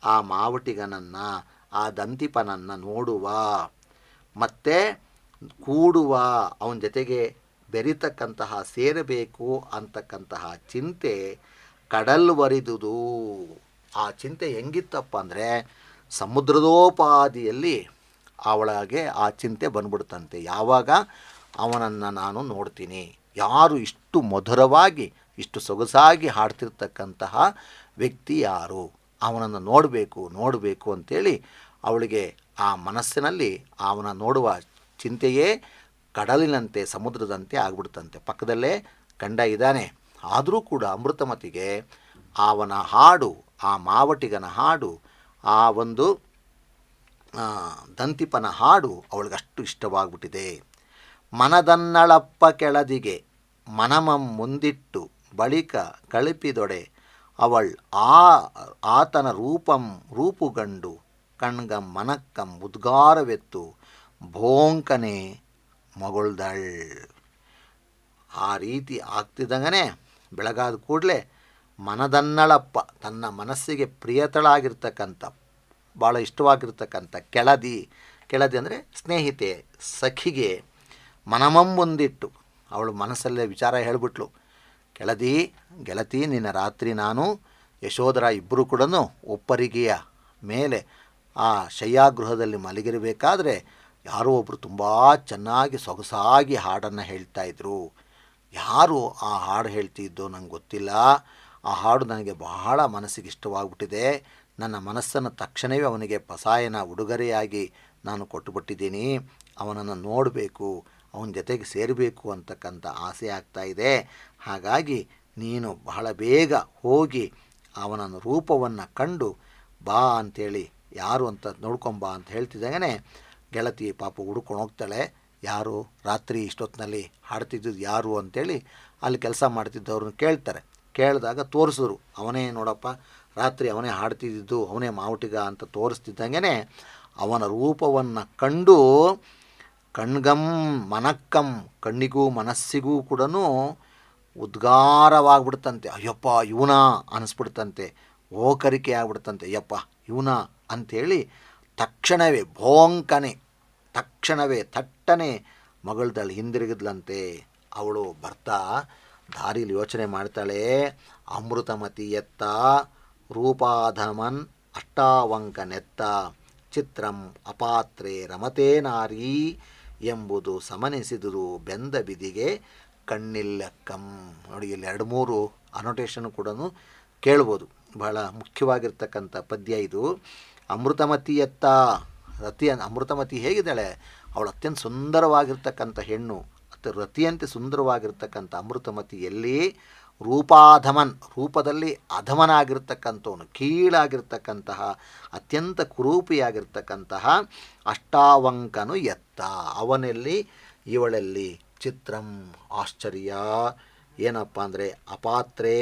ಆ ಮಾವಟಿಗನನ್ನು, ಆ ದಂತಿಪನನ್ನು ನೋಡುವ, ಮತ್ತು ಕೂಡುವ, ಅವನ ಜೊತೆಗೆ ಬೆರಿತಕ್ಕಂತಹ, ಸೇರಬೇಕು ಅಂತಕ್ಕಂತಹ ಚಿಂತೆ ಕಡಲ್ವರಿದುದು. ಆ ಚಿಂತೆ ಹೆಂಗಿತ್ತಪ್ಪ ಅಂದರೆ ಸಮುದ್ರದೋಪಾದಿಯಲ್ಲಿ ಅವಳಿಗೆ ಆ ಚಿಂತೆ ಬಂದ್ಬಿಡ್ತಂತೆ. ಯಾವಾಗ? ಅವನನ್ನು ನಾನು ನೋಡ್ತೀನಿ, ಯಾರು ಇಷ್ಟು ಮಧುರವಾಗಿ ಇಷ್ಟು ಸೊಗಸಾಗಿ ಹಾಡ್ತಿರ್ತಕ್ಕಂತಹ ವ್ಯಕ್ತಿ ಯಾರು, ಅವನನ್ನು ನೋಡಬೇಕು ನೋಡಬೇಕು ಅಂಥೇಳಿ ಅವಳಿಗೆ ಆ ಮನಸ್ಸಿನಲ್ಲಿ ಅವನ ನೋಡುವ ಚಿಂತೆಯೇ ಕಡಲಿನಂತೆ ಸಮುದ್ರದಂತೆ ಆಗ್ಬಿಡ್ತಂತೆ. ಪಕ್ಕದಲ್ಲೇ ಗಂಡ ಇದ್ದಾನೆ, ಆದರೂ ಕೂಡ ಅಮೃತಮತಿಗೆ ಅವನ ಹಾಡು, ಆ ಮಾವಟಿಗನ ಹಾಡು, ಆ ಒಂದು ದಂತಿಪನ ಹಾಡು ಅವಳಿಗಷ್ಟು ಇಷ್ಟವಾಗ್ಬಿಟ್ಟಿದೆ. ಮನದನ್ನಳಪ್ಪ ಕೆಳದಿಗೆ ಮನಮಂ ಮುಂದಿಟ್ಟು ಬಳಿಕ ಕಳಿಪಿದೊಡೆ ಅವಳ್ ಆತನ ರೂಪುಗಂಡು ಕಣ್ಗಂ ಮನಕ್ಕಂ ಉದ್ಗಾರವೆತ್ತು ಭೋಂಕನೆ ಮಗೊಳ್ದಳ್. ಆ ರೀತಿ ಆಗ್ತಿದ್ದಂಗನೇ ಬೆಳಗಾದ ಕೂಡಲೇ ಮನದನ್ನಳಪ್ಪ, ತನ್ನ ಮನಸ್ಸಿಗೆ ಪ್ರಿಯತಳಾಗಿರ್ತಕ್ಕಂಥ, ಭಾಳ ಇಷ್ಟವಾಗಿರ್ತಕ್ಕಂಥ ಕೆಳದಿ ಅಂದರೆ ಸ್ನೇಹಿತೆ, ಸಖಿಗೆ ಮನಮಂ ಮುಂದಿಟ್ಟು ಅವಳು ಮನಸ್ಸಲ್ಲೇ ವಿಚಾರ ಹೇಳಿಬಿಟ್ಲು. ಗೆಳತಿ, ನಿನ್ನ ರಾತ್ರಿ ನಾನು ಯಶೋಧರ ಇಬ್ಬರು ಕೂಡ ಒಪ್ಪರಿಗೆಯ ಮೇಲೆ ಆ ಶಯ್ಯಾಗೃಹದಲ್ಲಿ ಮಲಗಿರಬೇಕಾದ್ರೆ ಯಾರೋ ಒಬ್ಬರು ತುಂಬ ಚೆನ್ನಾಗಿ ಸೊಗಸಾಗಿ ಹಾಡನ್ನು ಹೇಳ್ತಾಯಿದ್ರು. ಯಾರು ಆ ಹಾಡು ಹೇಳ್ತಿದ್ದೋ ನಂಗೆ ಗೊತ್ತಿಲ್ಲ. ಆ ಹಾಡು ನನಗೆ ಬಹಳ ಮನಸ್ಸಿಗೆ ಇಷ್ಟವಾಗ್ಬಿಟ್ಟಿದೆ. ನನ್ನ ಮನಸ್ಸನ್ನು ತಕ್ಷಣವೇ ಅವನಿಗೆ ಪಸಾಯನ ಉಡುಗೊರೆಯಾಗಿ ನಾನು ಕೊಟ್ಟುಬಿಟ್ಟಿದ್ದೀನಿ. ಅವನನ್ನು ನೋಡಬೇಕು, ಅವನ ಜೊತೆಗೆ ಸೇರಬೇಕು ಅಂತಕ್ಕಂಥ ಆಸೆ ಆಗ್ತಾಯಿದೆ. ಹಾಗಾಗಿ ನೀನು ಬಹಳ ಬೇಗ ಹೋಗಿ ಅವನ ರೂಪವನ್ನು ಕಂಡು ಬಾ ಅಂಥೇಳಿ, ಯಾರು ಅಂತ ನೋಡ್ಕೊಂಬಾ ಅಂತ ಹೇಳ್ತಿದ್ದಾಗನೇ ಗೆಳತಿ ಪಾಪ ಹುಡ್ಕೊಂಡು ಹೋಗ್ತಾಳೆ. ಯಾರು ರಾತ್ರಿ ಇಷ್ಟೊತ್ತಿನಲ್ಲಿ ಹಾಡ್ತಿದ್ದು ಯಾರು ಅಂಥೇಳಿ ಅಲ್ಲಿ ಕೆಲಸ ಮಾಡ್ತಿದ್ದವ್ರನ್ನ ಕೇಳ್ತಾರೆ. ಕೇಳಿದಾಗ ತೋರಿಸಿದ್ರು, ಅವನೇ ನೋಡಪ್ಪ ರಾತ್ರಿ ಅವನೇ ಹಾಡ್ತಿದ್ದು, ಅವನೇ ಮಾವಟಿಗ ಅಂತ ತೋರಿಸ್ತಿದ್ದಂಗೆ ಅವನ ರೂಪವನ್ನು ಕಂಡು ಕಣ್ಗಂ ಮನಕ್ಕಂ, ಕಣ್ಣಿಗೂ ಮನಸ್ಸಿಗೂ ಕೂಡ ಉದ್ಗಾರವಾಗ್ಬಿಡ್ತಂತೆ. ಅಯ್ಯಪ್ಪ ಇವನಾ ಅನ್ನಿಸ್ಬಿಡ್ತಂತೆ, ಓಕರಿಕೆ ಆಗ್ಬಿಡ್ತಂತೆ. ಅಯ್ಯಪ್ಪ ಇವನಾ ಅಂಥೇಳಿ ತಕ್ಷಣವೇ ಭೋಂಕನೆ, ತಕ್ಷಣವೇ ಥಟ್ಟನೆ ಮಗಳ್ದಳು ಹಿಂದಿರುಗಿದ್ಲಂತೆ. ಅವಳು ಬರ್ತಾ ದಾರಿಲಿ ಯೋಚನೆ ಮಾಡ್ತಾಳೆ, ಅಮೃತಮತಿ ಎತ್ತ ರೂಪಾಧಮನ್ ಅಷ್ಟಾವಂಕನೆತ್ತ ಚಿತ್ರಂ ಅಪಾತ್ರೆ ರಮತೆ ನಾರಿ ಎಂಬುದು ಸಮನಿಸಿದುದು ಬೆಂದ ಬಿದಿಗೆ ಕಣ್ಣಿಲ್ಲಕ್ಕಂ. ನೋಡಿ, ಇಲ್ಲಿ 2-3 ಅನೋಟೇಷನ್ ಕೂಡ ಕೇಳ್ಬೋದು. ಬಹಳ ಮುಖ್ಯವಾಗಿರ್ತಕ್ಕಂಥ ಪದ್ಯ ಇದು. ಅಮೃತಮತಿಯತ್ತ, ಅಮೃತಮತಿ ಹೇಗಿದ್ದಾಳೆ? ಅವಳು ಅತ್ಯಂತ ಸುಂದರವಾಗಿರ್ತಕ್ಕಂಥ ಹೆಣ್ಣು, ರತಿಯಂತೆ ಸುಂದರವಾಗಿರ್ತಕ್ಕಂಥ ಅಮೃತಮತಿಯಲ್ಲಿ ರೂಪಾಧಮನ್, ರೂಪದಲ್ಲಿ ಅಧಮನಾಗಿರ್ತಕ್ಕಂಥವನು, ಕೀಳಾಗಿರ್ತಕ್ಕಂತಹ ಅತ್ಯಂತ ಕುರೂಪಿಯಾಗಿರ್ತಕ್ಕಂತಹ ಅಷ್ಟಾವಂಕನು ಎತ್ತ, ಅವನಲ್ಲಿ ಇವಳಲ್ಲಿ ಚಿತ್ರಂ ಆಶ್ಚರ್ಯ ಏನಪ್ಪ ಅಂದರೆ ಅಪಾತ್ರೇ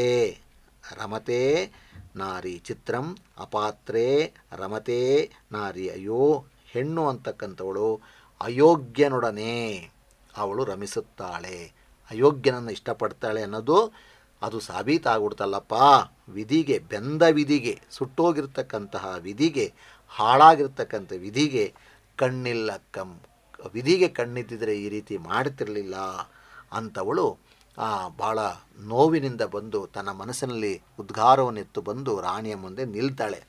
ರಮತೆ ನಾರಿ, ಚಿತ್ರಂ ಅಪಾತ್ರೇ ರಮತೆ ನಾರಿ. ಅಯ್ಯೋ, ಹೆಣ್ಣು ಅಂತಕ್ಕಂಥವಳು ಅಯೋಗ್ಯನೊಡನೆ ಅವಳು ರಮಿಸುತ್ತಾಳೆ, ಅಯೋಗ್ಯನನ್ನು ಇಷ್ಟಪಡ್ತಾಳೆ ಅನ್ನೋದು ಅದು ಸಾಬೀತಾಗ್ಬಿಡ್ತಲ್ಲಪ್ಪ. ವಿಧಿಗೆ, ಬೆಂದ ವಿಧಿಗೆ, ಸುಟ್ಟೋಗಿರ್ತಕ್ಕಂತಹ ವಿಧಿಗೆ, ಹಾಳಾಗಿರ್ತಕ್ಕಂಥ ವಿಧಿಗೆ ಕಣ್ಣಿಲ್ಲಕ್ಕಂ, ವಿಧಿಗೆ ಕಣ್ಣಿದ್ದಿದ್ರೆ ಈ ರೀತಿ ಮಾಡ್ತಿರಲಿಲ್ಲ ಅಂಥವಳು ಭಾಳ ನೋವಿನಿಂದ ಬಂದು ತನ್ನ ಮನಸ್ಸಿನಲ್ಲಿ ಉದ್ಗಾರವನ್ನೆತ್ತು ಬಂದು ರಾಣಿಯ ಮುಂದೆ ನಿಲ್ತಾಳೆ.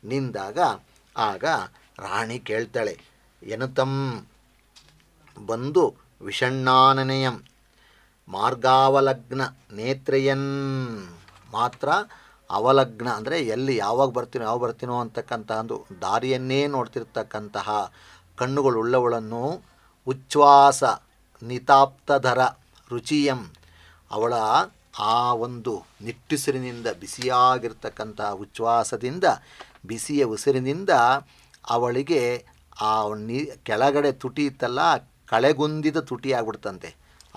ನಿಂದಾಗ ಆಗ ರಾಣಿ ಕೇಳ್ತಾಳೆ, ಎನುತಂ ಬಂದು ವಿಷಣ್ಣಾನನೆಯಂ ಮಾರ್ಗಾವಲಗ್ನ ನೇತ್ರಯನ್. ಮಾತ್ರ ಅವಲಗ್ನ ಅಂದರೆ ಎಲ್ಲಿ ಯಾವಾಗ ಬರ್ತೀನೋ ಅಂತಕ್ಕಂತಹ ಒಂದು ದಾರಿಯನ್ನೇ ನೋಡ್ತಿರ್ತಕ್ಕಂತಹ ಕಣ್ಣುಗಳುಳ್ಳವಳನ್ನು ಉಚ್ಛ್ವಾಸ ನಿತಾಪ್ತಧರ ರುಚಿಯಂ, ಅವಳ ಆ ಒಂದು ನಿಟ್ಟುಸಿರಿನಿಂದ ಬಿಸಿಯಾಗಿರ್ತಕ್ಕಂತಹ ಉಚ್ಛ್ವಾಸದಿಂದ ಬಿಸಿಯ ಉಸಿರಿನಿಂದ ಅವಳಿಗೆ ಆ ಕೆಳಗಡೆ ತುಟಿ ಇತ್ತಲ್ಲ ಕಳೆಗುಂದಿದ ತುಟಿ ಆಗ್ಬಿಡ್ತಂತೆ.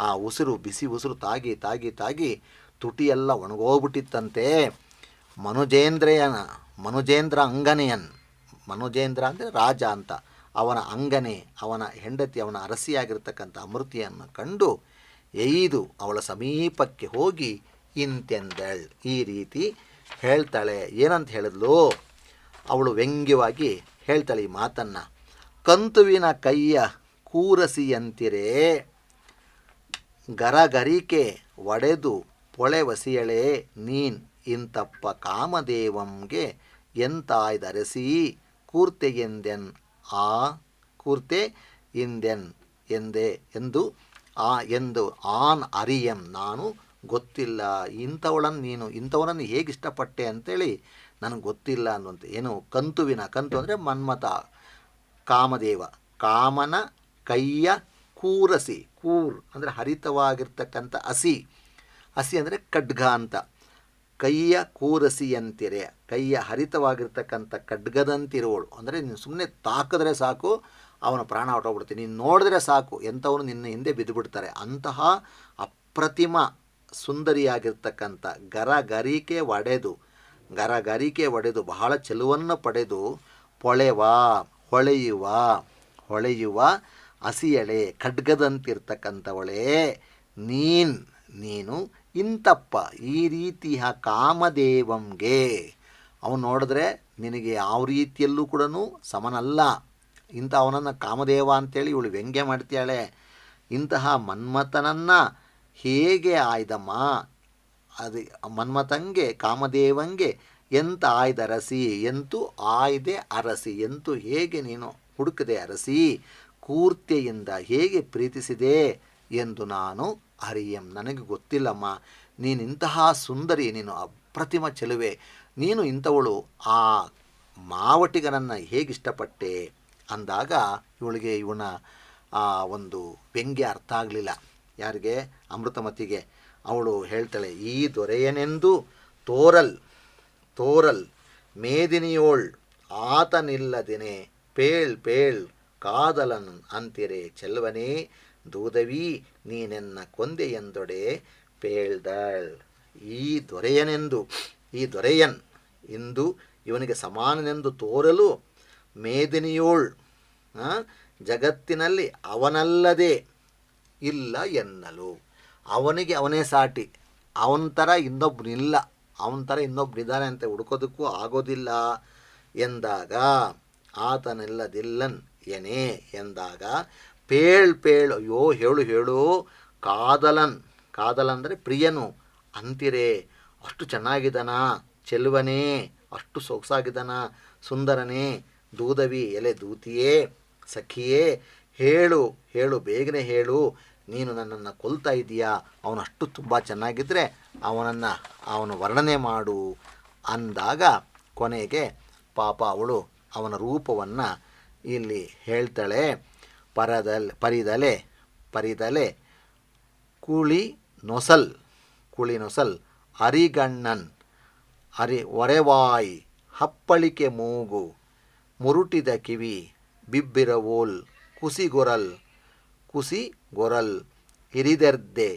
ಆ ಉಸಿರು ಬಿಸಿ ಉಸಿರು ತಾಗಿ ತಾಗಿ ತಾಗಿ ತುಟಿಯೆಲ್ಲ ಒಣಗೋಗ್ಬಿಟ್ಟಿತ್ತಂತೆ. ಮನುಜೇಂದ್ರ ಅಂಗನೆಯನ್, ಮನುಜೇಂದ್ರ ಅಂದರೆ ರಾಜ ಅಂತ, ಅವನ ಅಂಗನೆ, ಅವನ ಹೆಂಡತಿ, ಅವನ ಅರಸಿಯಾಗಿರ್ತಕ್ಕಂಥ ಅಮೃತಿಯನ್ನು ಕಂಡು ಎಯ್ದು ಅವಳ ಸಮೀಪಕ್ಕೆ ಹೋಗಿ ಇಂತೆಂದಳ್. ಈ ರೀತಿ ಹೇಳ್ತಾಳೆ. ಏನಂತ ಹೇಳಿದ್ಲು ಅವಳು? ವ್ಯಂಗ್ಯವಾಗಿ ಹೇಳ್ತಾಳೆ ಈ ಮಾತನ್ನು. ಕಂತುವಿನ ಕೈಯ ಕೂರಸಿಯಂತಿರೇ ಗರಗರಿಕೆ ಒಡೆದು ಪೊಳೆವಸಿಯಳೆ ನೀನ್ ಇಂತಪ್ಪ ಕಾಮದೇವಂಗೆ ಎಂತಾಯ್ದರಸಿ ಕೂರ್ತೆ ಎಂದೆನ್ ಆ ಕೂರ್ತೆ ಇಂದೆನ್ ಎಂದೆ ಎಂದು ಆನ್ ಅರಿಯಂ, ನಾನು ಗೊತ್ತಿಲ್ಲ ಇಂಥವನನ್ನು ಹೇಗೆ ಇಷ್ಟಪಟ್ಟೆ ಅಂತೇಳಿ ನನಗೆ ಗೊತ್ತಿಲ್ಲ ಅನ್ನುವಂಥ. ಏನು ಕಂತು ಅಂದರೆ ಮನ್ಮಥ ಕಾಮದೇವ, ಕಾಮನ ಕೈಯ ಕೂರಸಿ, ಅಂದರೆ ಹರಿತವಾಗಿರ್ತಕ್ಕಂಥ ಹಸಿ ಅಂದರೆ ಖಡ್ಗ ಅಂತ. ಕೈಯ ಕೂರಸಿಯಂತಿರೆ, ಕೈಯ ಹರಿತವಾಗಿರ್ತಕ್ಕಂಥ ಖಡ್ಗದಂತಿರುವಳು. ಅಂದರೆ ನೀನು ಸುಮ್ಮನೆ ತಾಕಿದ್ರೆ ಸಾಕು ಅವನ ಪ್ರಾಣ ಹೊರಟೋಗ್ಬಿಡುತ್ತೆ, ನೀನು ನೋಡಿದ್ರೆ ಸಾಕು ಎಂಥವನು ನಿನ್ನ ಹಿಂದೆ ಬಿದ್ದುಬಿಡ್ತಾರೆ. ಅಂತಹ ಅಪ್ರತಿಮ ಸುಂದರಿಯಾಗಿರ್ತಕ್ಕಂಥ ಗರಗರಿಕೆ ಒಡೆದು ಬಹಳ ಚೆಲುವನ್ನು ಪಡೆದು ಹೊಳೆಯುವ ಹಸಿಯಳೆ ಖಡ್ಗದಂತಿರ್ತಕ್ಕಂಥವಳೇ ನೀನು ಇಂತಪ್ಪ ಈ ರೀತಿಯ ಕಾಮದೇವಂಗೆ, ಅವನು ನೋಡಿದ್ರೆ ನಿನಗೆ ಯಾವ ರೀತಿಯಲ್ಲೂ ಕೂಡ ಸಮನಲ್ಲ, ಇಂಥ ಅವನನ್ನು ಕಾಮದೇವ ಅಂತೇಳಿ ಇವಳು ವ್ಯಂಗ್ಯ ಮಾಡ್ತಾಳೆ. ಇಂತಹ ಮನ್ಮಥನನ್ನು ಹೇಗೆ ಆಯ್ದಮ್ಮ, ಅದು ಮನ್ಮಥಂಗೆ ಕಾಮದೇವಂಗೆ ಎಂತ ಆಯ್ದ ಅರಸಿ, ಎಂತೂ ಆಯ್ದೆ ಅರಸಿ, ಎಂತೂ ಹೇಗೆ ನೀನು ಹುಡುಕದೆ ಅರಸಿ, ಕೂರ್ತೆಯಿಂದ ಹೇಗೆ ಪ್ರೀತಿಸಿದೆ ಎಂದು ನಾನು ಅರಿಯಂ, ನನಗೆ ಗೊತ್ತಿಲ್ಲಮ್ಮ. ನೀನಿಂತಹ ಸುಂದರಿ, ನೀನು ಅಪ್ರತಿಮ ಚೆಲುವೆ, ನೀನು ಇಂಥವಳು, ಆ ಮಾವಟಿಗನನ್ನು ಹೇಗಿಷ್ಟಪಟ್ಟೆ ಅಂದಾಗ ಇವನ ಆ ಒಂದು ವ್ಯಂಗ್ಯ ಅರ್ಥ ಆಗಲಿಲ್ಲ. ಯಾರಿಗೆ? ಅಮೃತಮತಿಗೆ. ಅವಳು ಹೇಳ್ತಾಳೆ, ಈ ದೊರೆಯನೆಂದು ತೋರಲ್ ಮೇದಿನಿಯೋಳ್ ಆತನಿಲ್ಲದಿನೆ ಪೇಳ್ ಕಾದಲನ್ ಅಂತಿರೆ ಚೆಲ್ವನೇ ದೂದವಿ ನೀನೆನ್ನ ಕೊಂದೆ ಎಂದೊಡೆ ಪೇಳ್ದಳ್. ಈ ದೊರೆಯನ್ ಇಂದು ಇವನಿಗೆ ಸಮಾನನೆಂದು ತೋರಲು ಮೇದಿನಿಯೋಳ್, ಜಗತ್ತಿನಲ್ಲಿ ಅವನಲ್ಲದೆ ಇಲ್ಲ ಎನ್ನಲು, ಅವನಿಗೆ ಅವನೇ ಸಾಟಿ, ಅವನ ಥರ ಇನ್ನೊಬ್ಬನಿಲ್ಲ, ಅವನ ಥರ ಇನ್ನೊಬ್ಬನಿದ್ದಾನೆ ಅಂತ ಹುಡ್ಕೋದಕ್ಕೂ ಆಗೋದಿಲ್ಲ ಎಂದಾಗ, ಆತನೆಲ್ಲದಿಲ್ಲನ್ ಎನೇ ಎಂದಾಗ, ಪೇಳ್ ಅಯ್ಯೋ ಹೇಳು ಕಾದಲನ್ ಅಂದರೆ ಪ್ರಿಯನು ಅಂತಿರೆ, ಅಷ್ಟು ಚೆನ್ನಾಗಿದ್ದಾನ ಚೆಲುವನೇ, ಅಷ್ಟು ಸೊಗಸಾಗಿದ್ದಾನ ಸುಂದರನೇ, ದೂದವಿ ಎಲೆ ದೂತಿಯೇ ಸಖಿಯೇ ಹೇಳು ಬೇಗನೆ ಹೇಳು, ನೀನು ನನ್ನನ್ನು ಕೊಲ್ತಾ ಇದೀಯಾ, ಅವನಷ್ಟು ತುಂಬ ಚೆನ್ನಾಗಿದ್ದರೆ ಅವನು ವರ್ಣನೆ ಮಾಡು ಅಂದಾಗ, ಕೊನೆಗೆ ಪಾಪ ಅವಳು ಅವನ ರೂಪವನ್ನು ಇಲ್ಲಿ ಹೇಳ್ತಾಳೆ. ಪರಿದಲೆ ಕುಳಿ ನೊಸಲ್ ಅರಿಗಣ್ಣನ್ ಒರೆವಾಯ್ ಹಪ್ಪಳಿಕೆ ಮೂಗು ಮುರುಟಿದ ಕಿವಿ ಬಿಬ್ಬಿರವೋಲ್ ಕುಸಿಗೊರಲ್ ಹಿರಿದೆರ್ದೆ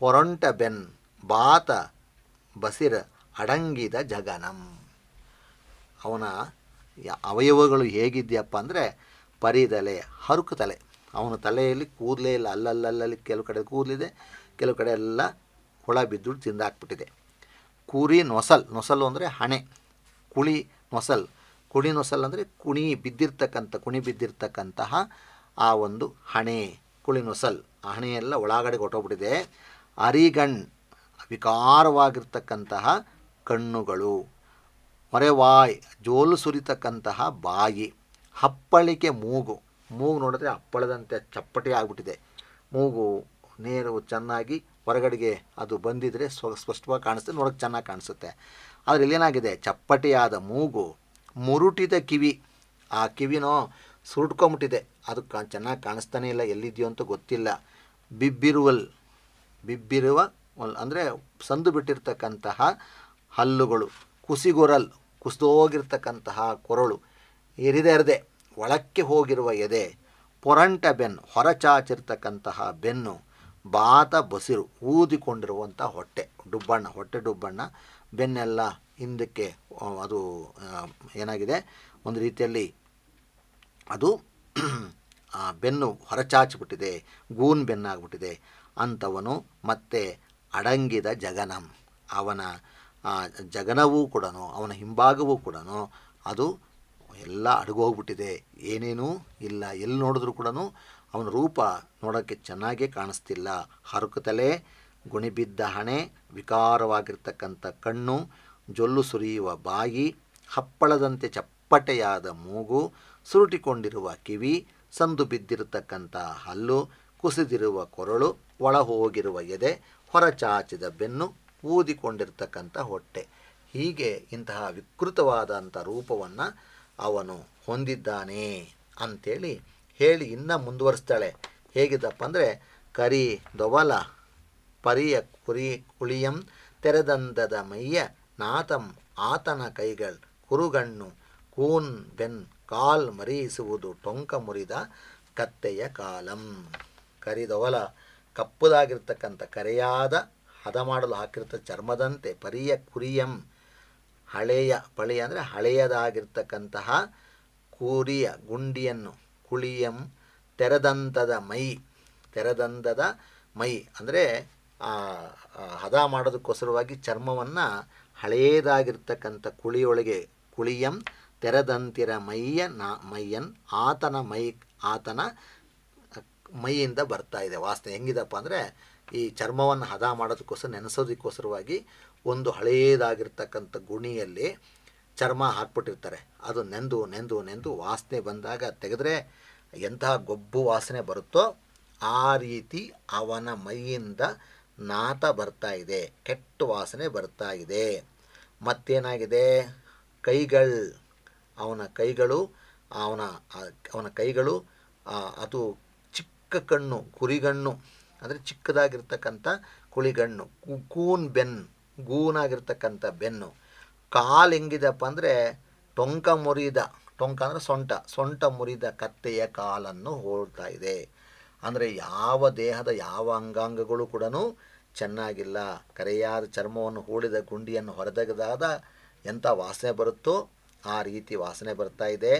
ಪೊರೊಂಟ ಬೆನ್ ಬಾತ ಬಸಿರ ಅಡಂಗಿದ ಜಗನಂ. ಅವನ ಅವಯವಗಳು ಹೇಗಿದೆಯಪ್ಪ ಅಂದರೆ ಪರಿದಲೆ ಹರುಕು ಅವನ ತಲೆಯಲ್ಲಿ ಕೂದಲೇ ಇಲ್ಲ, ಅಲ್ಲಲ್ಲಿ ಕೆಲವು ಕಡೆ ಕೂದಲಿದೆ, ಕೆಲವು ಕಡೆ ಎಲ್ಲ ಹುಳ ಬಿದ್ದು ತಿಂದಾಕ್ಬಿಟ್ಟಿದೆ. ಕುರಿ ನೊಸಲು ಅಂದರೆ ಹಣೆ, ಕುಳಿ ನೊಸಲ್ ಅಂದರೆ ಕುಣಿ ಬಿದ್ದಿರ್ತಕ್ಕಂತಹ ಆ ಒಂದು ಹಣೆ, ಕುಳಿ ನೊಸಲ್, ಆ ಹಣೆಯೆಲ್ಲ ಒಳಗಡೆ ಹೊಟ್ಟೋಗ್ಬಿಟ್ಟಿದೆ. ಅರಿಗಣ್ ವಿಕಾರವಾಗಿರ್ತಕ್ಕಂತಹ ಕಣ್ಣುಗಳು, ಹೊರೆವಾಯ್ ಜೋಲು ಸುರಿತಕ್ಕಂತಹ ಬಾಯಿ, ಹಪ್ಪಳಿಕೆ ಮೂಗು. ಮೂಗು ನೋಡಿದ್ರೆ ಹಪ್ಪಳದಂತೆ ಚಪ್ಪಟೆ ಆಗಿಬಿಟ್ಟಿದೆ. ಮೂಗು ನೇರು ಚೆನ್ನಾಗಿ ಹೊರಗಡೆಗೆ ಅದು ಬಂದಿದ್ದರೆ ಸ್ಪಷ್ಟವಾಗಿ ಕಾಣಿಸುತ್ತೆ, ನೋಡೋಕ್ಕೆ ಚೆನ್ನಾಗಿ ಕಾಣಿಸುತ್ತೆ. ಆದರೆ ಇಲ್ಲೇನಾಗಿದೆ, ಚಪ್ಪಟೆಯಾದ ಮೂಗು, ಮುರುಟಿದ ಕಿವಿ. ಆ ಕಿವಿನೋ ಸುರುಟ್ಕೊಂಬಿಟ್ಟಿದೆ, ಅದು ಚೆನ್ನಾಗಿ ಕಾಣಿಸ್ತಾನೆ ಇಲ್ಲ, ಎಲ್ಲಿದೆಯೋ ಅಂತ ಗೊತ್ತಿಲ್ಲ. ಬಿಬ್ಬಿರುವ ಅಂದರೆ ಸಂದು ಬಿಟ್ಟಿರ್ತಕ್ಕಂತಹ ಹಲ್ಲುಗಳು. ಕುಸಿಗೊರಲ್, ಕುಸಿದೋಗಿರ್ತಕ್ಕಂತಹ ಕೊರಳು. ಎರಿದೆ ಒಳಕ್ಕೆ ಹೋಗಿರುವ ಎದೆ. ಪೊರಂಟ ಬೆನ್ನು, ಹೊರಚಾಚಿರ್ತಕ್ಕಂತಹ ಬೆನ್ನು. ಬಾತ ಬಸಿರು, ಊದಿಕೊಂಡಿರುವಂಥ ಹೊಟ್ಟೆ ಡುಬ್ಬಣ್ಣ. ಬೆನ್ನೆಲ್ಲ ಹಿಂದಕ್ಕೆ ಅದು ಏನಾಗಿದೆ, ಒಂದು ರೀತಿಯಲ್ಲಿ ಅದು ಬೆನ್ನು ಹೊರಚಾಚಿಬಿಟ್ಟಿದೆ, ಗೂನ್ ಬೆನ್ನಾಗ್ಬಿಟ್ಟಿದೆ ಅಂಥವನು. ಮತ್ತು ಅಡಂಗಿದ ಜಗನಂ, ಅವನ ಜಗನವೂ ಕೂಡ, ಅವನ ಹಿಂಭಾಗವೂ ಕೂಡ ಅದು ಎಲ್ಲ ಅಡಗೋಗ್ಬಿಟ್ಟಿದೆ, ಏನೇನೂ ಇಲ್ಲ. ಎಲ್ಲಿ ನೋಡಿದ್ರೂ ಕೂಡ ಅವನ ರೂಪ ನೋಡೋಕ್ಕೆ ಚೆನ್ನಾಗೇ ಕಾಣಿಸ್ತಿಲ್ಲ. ಹರಕುತ್ತಲೆ, ಗುಣಿಬಿದ್ದ ಹಣೆ, ವಿಕಾರವಾಗಿರ್ತಕ್ಕಂಥ ಕಣ್ಣು, ಜೊಲ್ಲು ಸುರಿಯುವ ಬಾಯಿ, ಹಪ್ಪಳದಂತೆ ಚಪ್ಪಟೆಯಾದ ಮೂಗು, ಸುರುಟಿಕೊಂಡಿರುವ ಕಿವಿ, ಸಂದು ಬಿದ್ದಿರತಕ್ಕಂಥ ಹಲ್ಲು, ಕುಸಿದಿರುವ ಕೊರಳು, ಒಳ ಹೋಗಿರುವ ಎದೆ, ಹೊರಚಾಚಿದ ಬೆನ್ನು, ಊದಿಕೊಂಡಿರ್ತಕ್ಕಂಥ ಹೊಟ್ಟೆ. ಹೀಗೆ ಇಂತಹ ವಿಕೃತವಾದಂಥ ರೂಪವನ್ನು ಅವನು ಹೊಂದಿದ್ದಾನೆ ಅಂಥೇಳಿ ಹೇಳಿ ಇನ್ನೂ ಮುಂದುವರಿಸ್ತಾಳೆ. ಹೇಗಿದ್ದಪ್ಪ ಅಂದರೆ, ಕರಿ ದೊವಲ ಪರಿಯ ಕುಳಿಯಂ ತೆರೆದಂದದ ಮೈಯ ನಾತಂ ಆತನ ಕೈಗಳು ಕುರುಗಣ್ಣು ಕೂನ್ ಬೆನ್ ಕಾಲ್ ಮರೀಸುವುದು ಟೊಂಕ ಮುರಿದ ಕತ್ತೆಯ ಕಾಲಂ. ಕರಿದೊವಲ, ಕಪ್ಪುದಾಗಿರ್ತಕ್ಕಂಥ ಕರೆಯಾದ ಹದ ಮಾಡಲು ಹಾಕಿರ್ತ ಚರ್ಮದಂತೆ, ಪರಿಯ ಕುರಿಯಂ, ಪಳೆಯ ಅಂದರೆ ಹಳೆಯದಾಗಿರ್ತಕ್ಕಂತಹ ಕೂರಿಯ ಗುಂಡಿಯನ್ನು, ಕುಳಿಯಂ, ತೆರೆದಂದದ ಮೈ ಅಂದರೆ ಹದ ಮಾಡೋದಕ್ಕೋಸ್ಕರವಾಗಿ ಚರ್ಮವನ್ನು ಹಳೆಯದಾಗಿರ್ತಕ್ಕಂಥ ಕುಳಿಯೊಳಗೆ, ಕುಳಿಯಂ ತೆರೆದಂತಿರ ಮೈಯನ್ ಆತನ ಮೈಯಿಂದ ಬರ್ತಾ ಇದೆ ವಾಸನೆ. ಹೆಂಗಿದಪ್ಪ ಅಂದರೆ, ಈ ಚರ್ಮವನ್ನು ಹದ ಮಾಡೋದಕ್ಕೋಸ್ಕರ, ನೆನೆಸೋದಕ್ಕೋಸ್ಕರವಾಗಿ ಒಂದು ಹಳೆಯದಾಗಿರ್ತಕ್ಕಂಥ ಗುಣಿಯಲ್ಲಿ ಚರ್ಮ ಹಾಕ್ಬಿಟ್ಟಿರ್ತಾರೆ. ಅದು ನೆಂದು ವಾಸನೆ ಬಂದಾಗ ತೆಗೆದ್ರೆ ಎಂತಹ ಗೊಬ್ಬು ವಾಸನೆ ಬರುತ್ತೋ ಆ ರೀತಿ ಅವನ ಮೈಯಿಂದ ನಾತ ಬರ್ತಾ ಇದೆ, ಕೆಟ್ಟ ವಾಸನೆ ಬರ್ತಾ ಇದೆ. ಮತ್ತೇನಾಗಿದೆ, ಅವನ ಕೈಗಳು ಅದು ಚಿಕ್ಕ ಕಣ್ಣು, ಕುರಿಗಣ್ಣು ಅಂದರೆ ಚಿಕ್ಕದಾಗಿರ್ತಕ್ಕಂಥ ಕುಳಿಗಣ್ಣು, ಗೂನಾಗಿರ್ತಕ್ಕಂಥ ಬೆನ್ನು. ಕಾಲು ಹೆಂಗಿದೆಪ್ಪ ಅಂದರೆ, ಟೊಂಕ ಅಂದರೆ ಸೊಂಟ ಮುರಿದ ಕತ್ತೆಯ ಕಾಲನ್ನು ಹೋಲ್ತಾ ಇದೆ. ಅಂದರೆ ಯಾವ ದೇಹದ ಯಾವ ಅಂಗಾಂಗಗಳು ಕೂಡ ಚೆನ್ನಾಗಿಲ್ಲ. ಕರೆಯಾದ ಚರ್ಮವನ್ನು ಹೂಳಿದ ಗುಂಡಿಯನ್ನು ಹೊರತೆಗೆದಾದ ಎಂಥ ವಾಸನೆ ಬರುತ್ತೋ ಆ ರೀತಿ ವಾಸನೆ ಬರ್ತಾ ಇದೆ.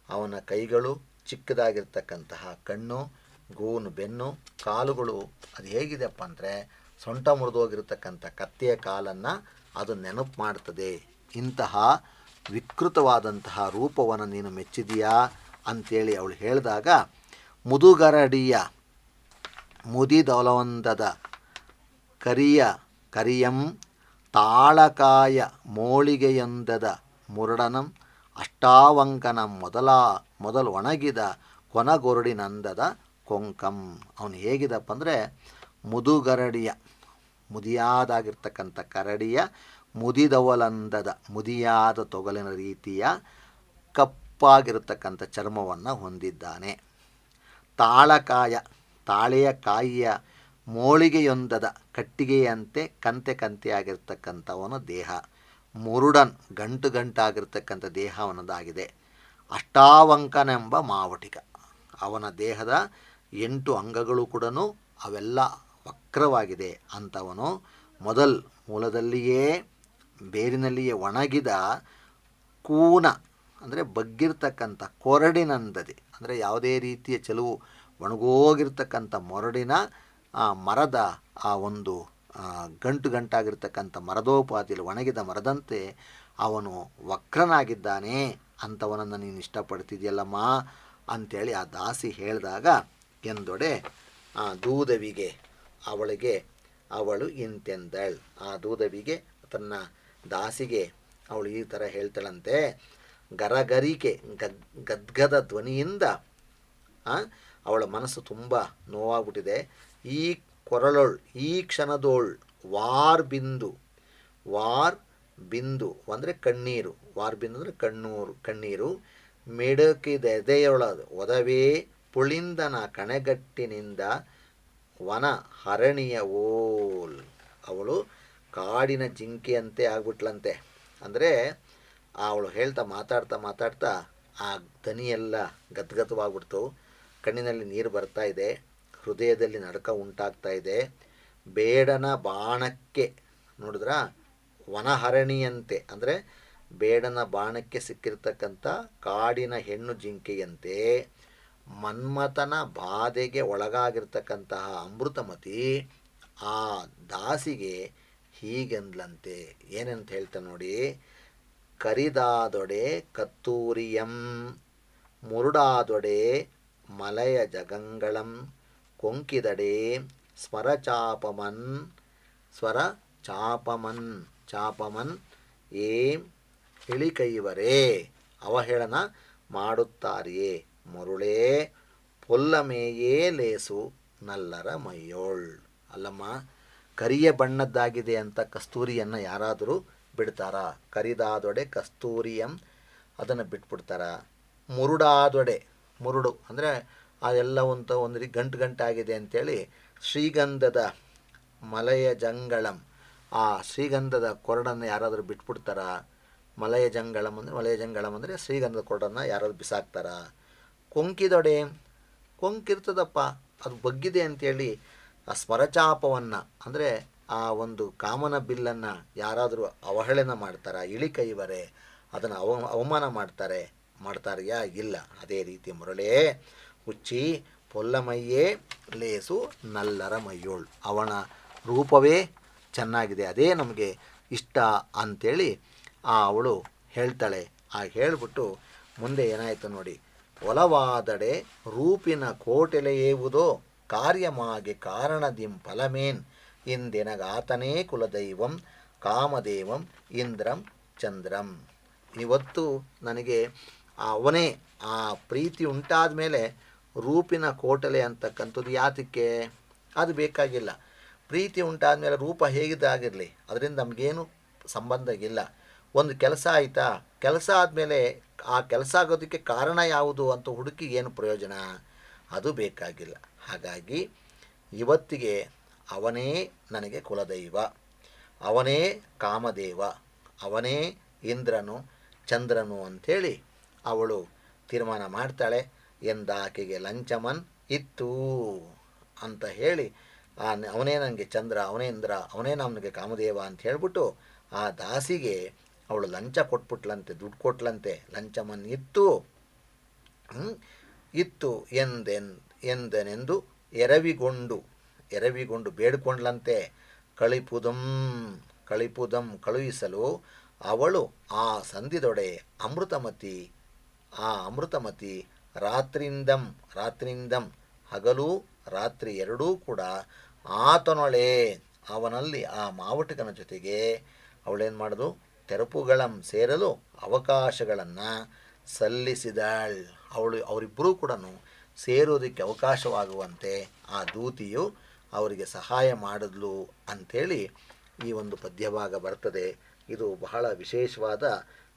ಅವನ ಕೈಗಳು, ಚಿಕ್ಕದಾಗಿರ್ತಕ್ಕಂತಹ ಕಣ್ಣು, ಗೂನು ಬೆನ್ನು, ಕಾಲುಗಳು ಅದು ಹೇಗಿದೆಪ್ಪ ಅಂದರೆ ಸೊಂಟ ಮುರಿದೋಗಿರ್ತಕ್ಕಂಥ ಕತ್ತೆಯ ಕಾಲನ್ನು ಅದು ನೆನಪು ಮಾಡ್ತದೆ. ಇಂತಹ ವಿಕೃತವಾದಂತಹ ರೂಪವನ್ನು ನೀನು ಮೆಚ್ಚಿದೀಯಾ ಅಂಥೇಳಿ ಅವಳು ಹೇಳಿದಾಗ, ಮುದುಗರಡಿಯ ಮುದಿದೊಲವಂದದ ಕರಿಯಂ ತಾಳಕಾಯ ಮೋಳಿಗೆಯೊಂದದ ಮುರಡನಂ ಅಷ್ಟಾವಂಕನಂ ಮೊದಲು ಒಣಗಿದ ಕೊನಗೊರಡಿನಂದದ ಕೊಂಕಂ. ಅವನು ಹೇಗಿದಪ್ಪ ಅಂದರೆ, ಮುದುಗರಡಿಯ ಮುದಿಯಾದಾಗಿರ್ತಕ್ಕಂಥ ಕರಡಿಯ ಮುದಿದವಲಂದದ ಮುದಿಯಾದ ತೊಗಲಿನ ರೀತಿಯ ಕಪ್ಪಾಗಿರತಕ್ಕಂಥ ಚರ್ಮವನ್ನು ಹೊಂದಿದ್ದಾನೆ. ತಾಳೆಯ ಕಾಯಿಯ ಮೋಳಿಗೆಯೊಂದದ ಕಟ್ಟಿಗೆಯಂತೆ ಕಂತೆಯಾಗಿರ್ತಕ್ಕಂಥವನ ದೇಹ. ಮುರುಡನ್ ಗಂಟಾಗಿರ್ತಕ್ಕಂಥ ದೇಹ ಅವನದಾಗಿದೆ. ಅಷ್ಟಾವಂಕನೆಂಬ ಮಾವಟಿಕ, ಅವನ ದೇಹದ 8 ಅಂಗಗಳು ಕೂಡ ಅವೆಲ್ಲ ವಕ್ರವಾಗಿದೆ ಅಂಥವನು. ಮೂಲದಲ್ಲಿಯೇ ಬೇರಿನಲ್ಲಿಯೇ ಒಣಗಿದ ಕೂನ ಅಂದರೆ ಬಗ್ಗಿರ್ತಕ್ಕಂಥ ಕೊರಡಿನಂದದೆ ಅಂದರೆ ಯಾವುದೇ ರೀತಿಯ ಚೆಲುವು ಒಣಗೋಗಿರ್ತಕ್ಕಂಥ ಮರದ ಆ ಒಂದು ಗಂಟಾಗಿರ್ತಕ್ಕಂಥ ಮರದೋಪಾದಿಯಲ್ಲಿ ಒಣಗಿದ ಮರದಂತೆ ಅವನು ವಕ್ರನಾಗಿದ್ದಾನೆ. ಅಂಥವನನ್ನು ನೀನು ಇಷ್ಟಪಡ್ತಿದ್ಯಲ್ಲಮ್ಮ ಅಂಥೇಳಿ ಆ ದಾಸಿ ಹೇಳಿದಾಗ ಎಂದೊಡೆ ದೂದವಿಗೆ ಅವಳು ಇಂತೆಂದಳು. ಆ ದೂದವಿಗೆ ತನ್ನ ದಾಸಿಗೆ ಅವಳು ಈ ಥರ ಹೇಳ್ತಾಳಂತೆ, ಗರಗರಿಕೆ ಗದ್ಗದ ಧ್ವನಿಯಿಂದ ಅವಳ ಮನಸ್ಸು ತುಂಬ ನೋವಾಗ್ಬಿಟ್ಟಿದೆ. ಈ ಕೊರಳೋಳ್ ಈ ಕ್ಷಣದೋಳ್ ವಾರ್ ಬಿಂದು ಅಂದರೆ ಕಣ್ಣೀರು, ವಾರ್ ಬಿಂದು ಅಂದರೆ ಕಣ್ಣೀರು ಮಿಡುಕಿದೆದೆಯೊಳದು ಒದವೇ ಪುಳಿಂದನ ಕಣೆಗಟ್ಟಿನಿಂದ ವನ ಹರಣಿಯ ಓಲ್. ಅವಳು ಕಾಡಿನ ಜಿಂಕೆಯಂತೆ ಆಗ್ಬಿಟ್ಲಂತೆ. ಅಂದರೆ ಅವಳು ಮಾತಾಡ್ತಾ ಆ ದನಿಯೆಲ್ಲ ಗದ್ಗದವಾಗ್ಬಿಡ್ತು, ಕಣ್ಣಿನಲ್ಲಿ ನೀರು ಬರ್ತಾ ಇದೆ, ಹೃದಯದಲ್ಲಿ ನಡುಕ ಉಂಟಾಗ್ತಾ ಇದೆ. ಬೇಡನ ಬಾಣಕ್ಕೆ ನೋಡಿದ್ರ ವನಹರಣಿಯಂತೆ ಅಂದರೆ ಬೇಡನ ಬಾಣಕ್ಕೆ ಸಿಕ್ಕಿರ್ತಕ್ಕಂಥ ಕಾಡಿನ ಹೆಣ್ಣು ಜಿಂಕೆಯಂತೆ ಮನ್ಮಥನ ಬಾಧೆಗೆ ಒಳಗಾಗಿರ್ತಕ್ಕಂತಹ ಅಮೃತಮತಿ ಆ ದಾಸಿಗೆ ಹೀಗೆಂದ್ಲಂತೆ. ಏನಂತ ಹೇಳ್ತಾ ನೋಡಿ, ಕರಿದಾದೊಡೆ ಕತ್ತೂರಿಯಂ ಮುರುಡಾದೊಡೆ ಮಲಯ ಜಗಂಗಳಂ ಕೊಂಕಿದಡೆ ಚಾಪಮನ್ ಏಂ ಇಳಿಕೈವರೇ ಅವಹೇಳನ ಮಾಡುತ್ತಾರೆಯೇ ಮರುಳೇ ಪೊಲ್ಲಮೇಯೇ ಲೇಸು ನಲ್ಲರ ಮೈಯೋಳ್. ಅಲ್ಲಮ್ಮ, ಕರಿಯ ಬಣ್ಣದ್ದಾಗಿದೆ ಅಂತ ಕಸ್ತೂರಿಯನ್ನು ಯಾರಾದರೂ ಬಿಡ್ತಾರಾ? ಕರಿದಾದೊಡೆ ಕಸ್ತೂರಿಯಂ ಅದನ್ನು ಬಿಟ್ಬಿಡ್ತಾರ? ಮುರುಡು ಅಂದರೆ ಅದೆಲ್ಲ ಒಂದು ಗಂಟಾಗಿದೆ ಅಂಥೇಳಿ ಶ್ರೀಗಂಧದ ಮಲಯ ಜಂಗಳಂ ಆ ಶ್ರೀಗಂಧದ ಕೊರಡನ್ನು ಯಾರಾದರೂ ಬಿಟ್ಬಿಡ್ತಾರ? ಮಲಯ ಜಂಗಳಂ ಅಂದರೆ ಶ್ರೀಗಂಧದ ಕೊರಡನ್ನು ಯಾರಾದರೂ ಬಿಸಾಕ್ತಾರ? ಕೊಂಕಿರ್ತದಪ್ಪ, ಅದು ಬಗ್ಗಿದೆ ಅಂಥೇಳಿ ಆ ಸ್ಮರಚಾಪವನ್ನು ಅಂದರೆ ಆ ಒಂದು ಕಾಮನ ಬಿಲ್ಲನ್ನು ಯಾರಾದರೂ ಅವಹೇಳನ ಮಾಡ್ತಾರ? ಇಳಿಕೈವರೆ ಅದನ್ನು ಅವಮಾನ ಮಾಡ್ತಾರೆಯಾ? ಇಲ್ಲ. ಅದೇ ರೀತಿ ಮುರಳೇ ಹುಚ್ಚಿ ಪೊಲ್ಲಮಯ್ಯೇ ಲೇಸು ನಲ್ಲರ ಮೈಯೋಳ್, ಅವನ ರೂಪವೇ ಚೆನ್ನಾಗಿದೆ, ಅದೇ ನಮಗೆ ಇಷ್ಟ ಅಂಥೇಳಿ ಅವಳು ಹೇಳ್ತಾಳೆ. ಹೇಳಿಬಿಟ್ಟು ಮುಂದೆ ಏನಾಯಿತು ನೋಡಿ, ಒಲವಾದಡೆ ರೂಪಿನ ಕೋಟೆಲೆಯೇವುದೋ ಕಾರ್ಯಮಾಗೆ ಕಾರಣದಿಂ ಫಲಮೇನ್ ಇಂದೆನಗಾತನೇ ಕುಲದೈವಂ ಕಾಮದೇವಂ ಇಂದ್ರಂ ಚಂದ್ರಂ. ಇವತ್ತು ನನಗೆ ಅವನೇ ಆ ಪ್ರೀತಿ ಉಂಟಾದ ಮೇಲೆ ರೂಪಿನ ಕೋಟಲೆ ಅಂತಕ್ಕಂಥದ್ದು ಯಾತಕ್ಕೆ? ಅದು ಬೇಕಾಗಿಲ್ಲ. ಪ್ರೀತಿ ಉಂಟಾದ ಮೇಲೆ ರೂಪ ಹೇಗಿದ್ದಾಗಿರಲಿ, ಅದರಿಂದ ನಮಗೇನು ಸಂಬಂಧ ಇಲ್ಲ. ಒಂದು ಕೆಲಸ ಆಯಿತಾ, ಕೆಲಸ ಆದಮೇಲೆ ಆ ಕೆಲಸ ಆಗೋದಕ್ಕೆ ಕಾರಣ ಯಾವುದು ಅಂತ ಹುಡುಕಿ ಏನು ಪ್ರಯೋಜನ? ಅದು ಬೇಕಾಗಿಲ್ಲ. ಹಾಗಾಗಿ ಇವತ್ತಿಗೆ ಅವನೇ ನನಗೆ ಕುಲದೈವ, ಅವನೇ ಕಾಮದೇವ, ಅವನೇ ಇಂದ್ರನು ಚಂದ್ರನು ಅಂಥೇಳಿ ಅವಳು ತೀರ್ಮಾನ ಮಾಡ್ತಾಳೆ. ಎಂದಾಕೆಗೆ ಲಂಚಮನ್ ಇತ್ತು ಅಂತ ಹೇಳಿ ಅವನೇ ನನಗೆ ಚಂದ್ರ, ಅವನೇ ಇಂದ್ರ, ಅವನೇ ನನಗೆ ಕಾಮದೇವ ಅಂತ ಹೇಳ್ಬಿಟ್ಟು ಆ ದಾಸಿಗೆ ಅವಳು ಲಂಚ ಕೊಟ್ಬಿಟ್ಲಂತೆ, ದುಡ್ಡು ಕೊಟ್ಲಂತೆ. ಲಂಚಮನ್ ಇತ್ತು ಎಂದೆನೆಂದು ಎರವಿಗೊಂಡು ಬೇಡ್ಕೊಂಡ್ಲಂತೆ. ಕಳಿಪುದಂ ಕಳುಹಿಸಲು ಅವಳು ಆ ಸಂಧಿದೊಡೆ ಅಮೃತಮತಿ ರಾತ್ರಿಂದಂ ಹಗಲು ರಾತ್ರಿ ಎರಡೂ ಕೂಡ ಆತನೊಳೆ ಅವನಲ್ಲಿ ಆ ಮಾವಟಕನ ಜೊತೆಗೆ ಅವಳೇನು ಮಾಡೋದು, ತೆರಪುಗಳಂ ಸೇರಲು ಅವಕಾಶಗಳನ್ನು ಸಲ್ಲಿಸಿದಾಳ್. ಅವರಿಬ್ಬರೂ ಕೂಡ ಸೇರೋದಕ್ಕೆ ಅವಕಾಶವಾಗುವಂತೆ ಆ ದೂತಿಯು ಅವರಿಗೆ ಸಹಾಯ ಮಾಡಿದ್ಲು ಅಂಥೇಳಿ ಈ ಒಂದು ಪದ್ಯಭಾಗ ಬರ್ತದೆ. ಇದು ಬಹಳ ವಿಶೇಷವಾದ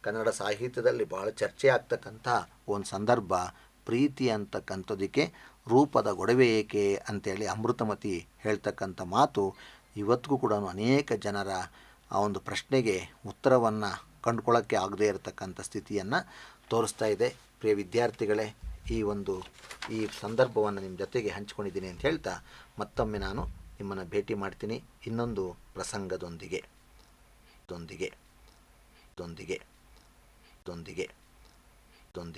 ಕನ್ನಡ ಸಾಹಿತ್ಯದಲ್ಲಿ ಬಹಳ ಚರ್ಚೆ ಆಗ್ತಕ್ಕಂಥ ಒಂದು ಸಂದರ್ಭ. ಪ್ರೀತಿ ಅಂತಕ್ಕಂಥದಕ್ಕೆ ರೂಪದ ಗೊಡವೆ ಏಕೆ ಅಂಥೇಳಿ ಅಮೃತಮತಿ ಹೇಳ್ತಕ್ಕಂಥ ಮಾತು ಇವತ್ತಿಗೂ ಕೂಡ ಅನೇಕ ಜನರ ಆ ಒಂದು ಪ್ರಶ್ನೆಗೆ ಉತ್ತರವನ್ನು ಕಂಡುಕೊಳ್ಳೋಕ್ಕೆ ಆಗದೇ ಇರತಕ್ಕಂಥ ಸ್ಥಿತಿಯನ್ನು ತೋರಿಸ್ತಾ ಇದೆ. ಪ್ರಿಯ ವಿದ್ಯಾರ್ಥಿಗಳೇ, ಈ ಸಂದರ್ಭವನ್ನು ನಿಮ್ಮ ಜೊತೆಗೆ ಹಂಚ್ಕೊಂಡಿದ್ದೀನಿ ಅಂತ ಹೇಳ್ತಾ ಮತ್ತೊಮ್ಮೆ ನಾನು ನಿಮ್ಮನ್ನು ಭೇಟಿ ಮಾಡ್ತೀನಿ ಇನ್ನೊಂದು ಪ್ರಸಂಗದೊಂದಿಗೆ.